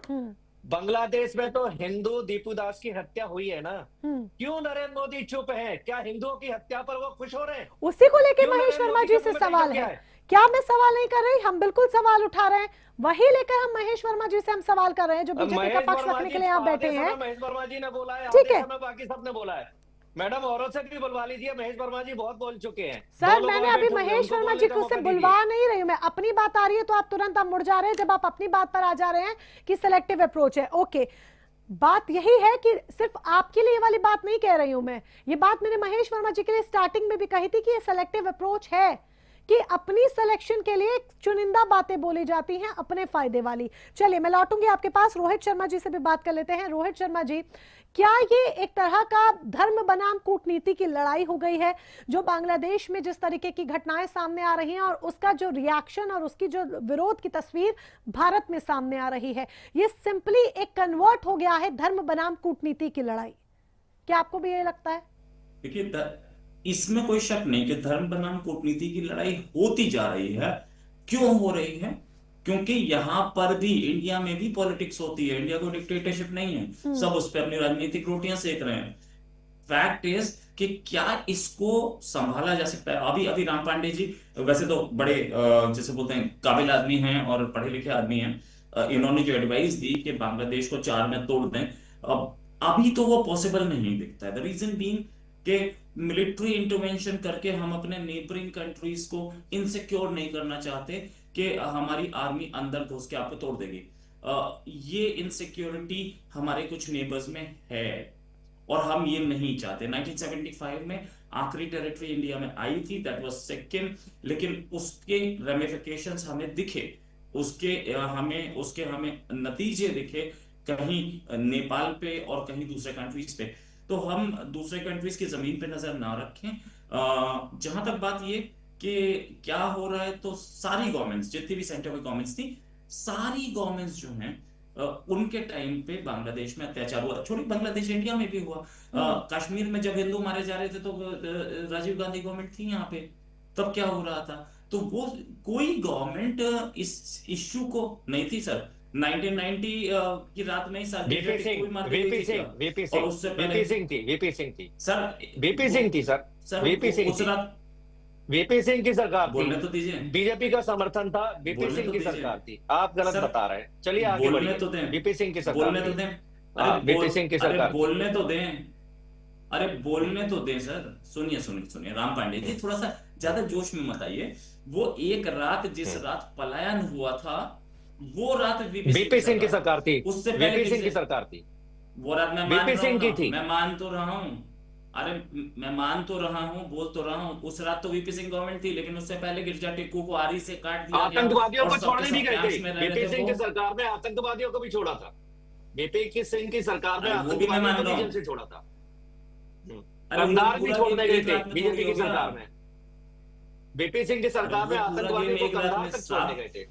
बांग्लादेश में तो हिंदू दीपू दास की हत्या हुई है ना, क्यों नरेंद्र मोदी चुप है? क्या हिंदुओं की हत्या पर वो खुश हो रहे हैं?
उसी को लेके महेश वर्मा जी से सवाल है। क्या मैं सवाल नहीं कर रही, हम बिल्कुल सवाल उठा रहे हैं, वही लेकर हम महेश वर्मा जी से हम सवाल कर रहे हैं जो बीजेपी का पक्ष रखने के लिए यहाँ बैठे हैं।
महेश वर्मा जी ने बोला है,
ठीक है,
बाकी सबने बोला है। मैडम औरों से भी बुलवा लीजिए, महेश वर्मा जी बहुत बोल चुके हैं।
सर मैंने अभी महेश वर्मा जी को से बुलवा नहीं रही हूँ, मैं अपनी बात आ रही है तो आप तुरंत आप मुड़ जा रहे हैं जब आप अपनी बात पर आ जा रहे हैं कि सिलेक्टिव अप्रोच है। ओके, बात यही है कि सिर्फ आपके लिए ये वाली बात नहीं कह रही हूं मैं, ये बात मैंने महेश वर्मा जी के लिए स्टार्टिंग में भी कही थी कि ये सिलेक्टिव अप्रोच है कि अपनी सिलेक्शन के लिए चुनिंदा बातें बोली जाती हैं अपने फायदे वाली। चलिए मैं लौटूंगी आपके पास, रोहित शर्मा जी से भी बात कर लेते हैं। रोहित शर्मा जी, क्या ये एक तरह का धर्म बनाम कूटनीति की लड़ाई हो गई है जो बांग्लादेश में जिस तरीके की घटनाएं सामने आ रही हैं और उसका जो रिएक्शन और उसकी जो विरोध की तस्वीर भारत में सामने आ रही है, ये सिंपली एक कन्वर्ट हो गया है धर्म बनाम कूटनीति की लड़ाई? क्या आपको भी ये लगता है?
देखिए, इसमें कोई शक नहीं कि धर्म बनाम कूटनीति की लड़ाई होती जा रही है। क्यों हो रही है? क्योंकि यहाँ पर भी, इंडिया में भी पॉलिटिक्स होती है। इंडिया को डिक्टेटरशिप नहीं है, सब उस पर अपनी राजनीतिक रोटियां सेक रहे हैं। फैक्ट इज कि क्या इसको संभाला जा सकता है? अभी राम पांडे जी वैसे तो बड़े जैसे बोलते हैं काबिल आदमी हैं और पढ़े लिखे आदमी हैं। इन्होंने जो एडवाइस दी कि बांग्लादेश को 4 में तोड़ दें, अभी तो वो पॉसिबल नहीं दिखता है। द रीजन बीइंग कि मिलिट्री इंटरवेंशन करके हम अपने नेबरिंग कंट्रीज को इनसिक्योर नहीं करना चाहते कि हमारी आर्मी अंदर घुस के आपको तोड़ देगी। ये इनसिक्योरिटी हमारे कुछ नेबर्स में है और हम ये नहीं चाहते। 1975 में आखिरी टेरिटरी इंडिया में आई थी, दैट वाज सिक्किम, लेकिन उसके रेमिफिकेशंस हमें दिखे, उसके हमें नतीजे दिखे कहीं नेपाल पे और कहीं दूसरे कंट्रीज पे। तो हम दूसरे कंट्रीज की जमीन पे नजर ना रखें। जहां तक बात ये कि क्या हो रहा है, तो सारी गवर्नमेंट्स, जितनी भी सेंटर में गवर्नमेंट्स थी, सारी गवर्नमेंट्स जो हैं उनके टाइम पे बांग्लादेश में अत्याचार हुआ। छोड़ी बांग्लादेश, इंडिया में भी हुआ। कश्मीर में जब हिंदू मारे जा रहे थे तो राजीव गांधी गवर्नमेंट थी यहाँ पे, तब क्या हो रहा था? तो वो कोई गवर्नमेंट इस इश्यू को नहीं थी सर। 1990 की रात में ही सर
वीपी सिंह थी सर, वीपी सिंह उस रात वीपी सिंह की सरकार
बोलने तो दीजिए,
बीजेपी का समर्थन था, वीपी सिंह की सरकार थी। आप गलत बता रहे हैं, चलिए आगे
बोलने तो दें।
वीपी सिंह की सरकार,
बोलने तो दें।
वीपी सिंह की सरकार,
बोलने तो दें। अरे बोलने तो दें सर। सुनिए राम पांडे जी, थोड़ा सा ज्यादा जोश में मत आइए। वो एक रात, जिस रात पलायन हुआ था, वो रात
वीपी सिंह की सरकार थी,
उससे
वीपी सिंह की सरकार थी।
वो रात मैं मान तो रहा हूँ। अरे मैं मान तो रहा हूँ, बोल तो रहा हूँ, उस रात तो वीपी सिंह गवर्नमेंट थी, लेकिन उससे पहले गिरजा टेक्कू को आरी से काट दिया,
आतंकवादियों को छोड़ने भी गए थे। वीपी सिंह की सरकार में आतंकवादियों को भी छोड़ा था। वीपी सिंह की सरकार में आतंकवादियों को भी जेल से छोड़ा था। कंधार भी छोड़ने गए थे बीजेपी की सरकार में। वीपी सिंह की सरकार में आतंकवादियों को कंधार तक छोड़ने गए थे।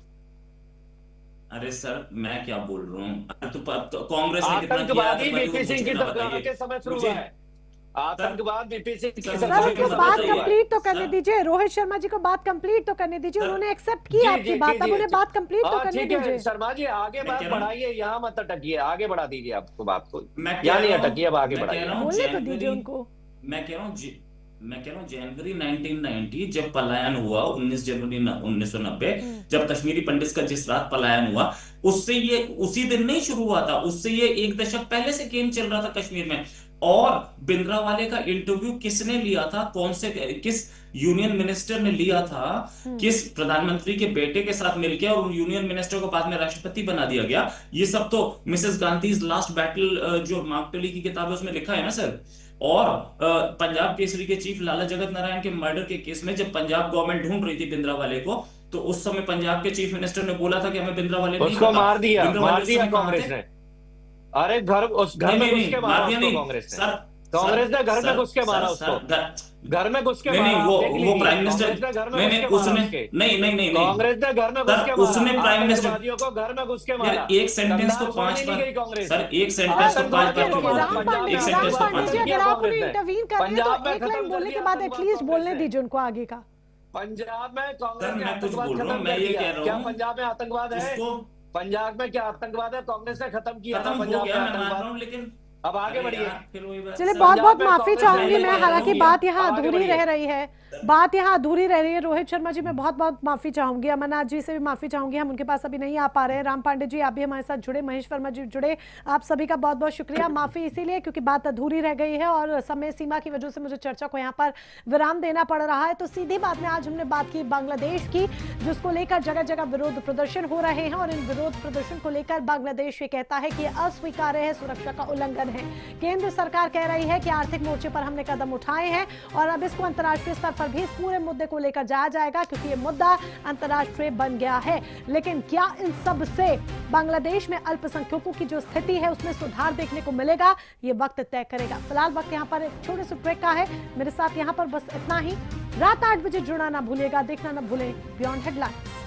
अरे सर, मैं क्या बोल रहा हूँ? तो कांग्रेस ने
आतंकवादी वीपी सिंह की सरकार के समय शुरू हुआ है। आतंकवाद वीपी सिंह की
सरकार को बात कंप्लीट तो करने दीजिए। रोहित शर्मा जी को बात कंप्लीट तो करने दीजिए। उन्होंने एक्सेप्ट की आपकी बात, अब उन्हें बात कंप्लीट तो करने दीजिए।
शर्मा जी आगे बात बढ़ाइए, यहाँ मत अटकिए, आगे बढ़ा दीजिए आपको बात को। यहाँ नहीं अटकिए, अब आगे बढ़ाइए,
बोलने तो दीजिए उनको।
मैं कह रहा हूँ जनवरी 1990 जब पलायन हुआ, 19 जनवरी 1990 जब कश्मीरी पंडित का जिस रात पलायन हुआ, उससे ये उसी दिन नहीं शुरू हुआ था, उससे ये 1 दशक पहले से गेम चल रहा था कश्मीर में। और भिंद्रावाले का इंटरव्यू किसने लिया था, किस यूनियन मिनिस्टर ने लिया था, किस प्रधानमंत्री के बेटे के साथ मिलकर, और यूनियन मिनिस्टर को बाद में राष्ट्रपति बना दिया गया। ये सब तो मिसेस गांधीज लास्ट बैटल जो मार्क टली की किताब है उसमें लिखा है ना सर। और पंजाब केसरी के चीफ लाला जगत नारायण के मर्डर के केस में जब पंजाब गवर्नमेंट ढूंढ रही थी भिंद्रावाले को, तो उस समय पंजाब के चीफ मिनिस्टर ने बोला था कि हमें भिंद्रावाले नहीं
उसको मार दिया कांग्रेस ने। अरे उस घर में घुस के मारा उसको कांग्रेस ने। कांग्रेस ने घर में घुस के मारा उसको, घर में घुस के मारा।
वो प्राइम मिनिस्टर नहीं,
कांग्रेस ने घर में घुस के मारा,
उसने प्राइम मिनिस्टर
को घर में घुस के मारा।
एक सेंटेंस को 5 बार सर, एक सेंटेंस को 5 बार
इंटरवीन कर रहे हैं तो एक लाइन बोलने के बाद एटलीस्ट बोलने दीजिए उनको आगे का।
पंजाब में कांग्रेस
मैं कुछ बोल रहा हूं, मैं ये कह रहा हूं,
क्या पंजाब में आतंकवाद है? पंजाब में क्या आतंकवाद है? कांग्रेस ने खत्म किया था पंजाब में आतंकवाद,
लेकिन
अब आगे बढ़िए।
चलिए बहुत बहुत माफी चाहूंगी मैं, हालांकि बात यहाँ अधूरी रह रही है, रोहित शर्मा जी मैं बहुत बहुत माफी चाहूंगी, अमरनाथ जी से भी माफी चाहूंगी, हम उनके पास अभी नहीं आ पा रहे हैं। राम पांडे जी आप भी हमारे साथ जुड़े, महेश वर्मा जी जुड़े, आप सभी का बहुत बहुत शुक्रिया। माफी इसीलिए क्योंकि बात अधूरी रह गई है और समय सीमा की वजह से मुझे चर्चा को यहाँ पर विराम देना पड़ रहा है। तो सीधी बात में आज हमने बात की बांग्लादेश की, जिसको लेकर जगह जगह विरोध प्रदर्शन हो रहे हैं और इन विरोध प्रदर्शन को लेकर बांग्लादेश ये कहता है कि अस्वीकार्य है, सुरक्षा का उल्लंघन है। केंद्र सरकार कह रही है कि आर्थिक मोर्चे पर हमने कदम उठाए हैं और अब इसको अंतर्राष्ट्रीय स्तर पर भी इस पूरे मुद्दे को लेकर जाया जाएगा क्योंकि ये मुद्दा अंतर्राष्ट्रीय बन गया है। लेकिन क्या इन सब से बांग्लादेश में अल्पसंख्यकों की जो स्थिति है उसमें सुधार देखने को मिलेगा, ये वक्त तय करेगा। फिलहाल वक्त यहाँ पर एक छोटे से ब्रेक का है। मेरे साथ यहाँ पर बस इतना ही। रात 8 बजे जुड़ना ना भूलिएगा, देखना ना भूलें बियॉन्ड हेडलाइंस।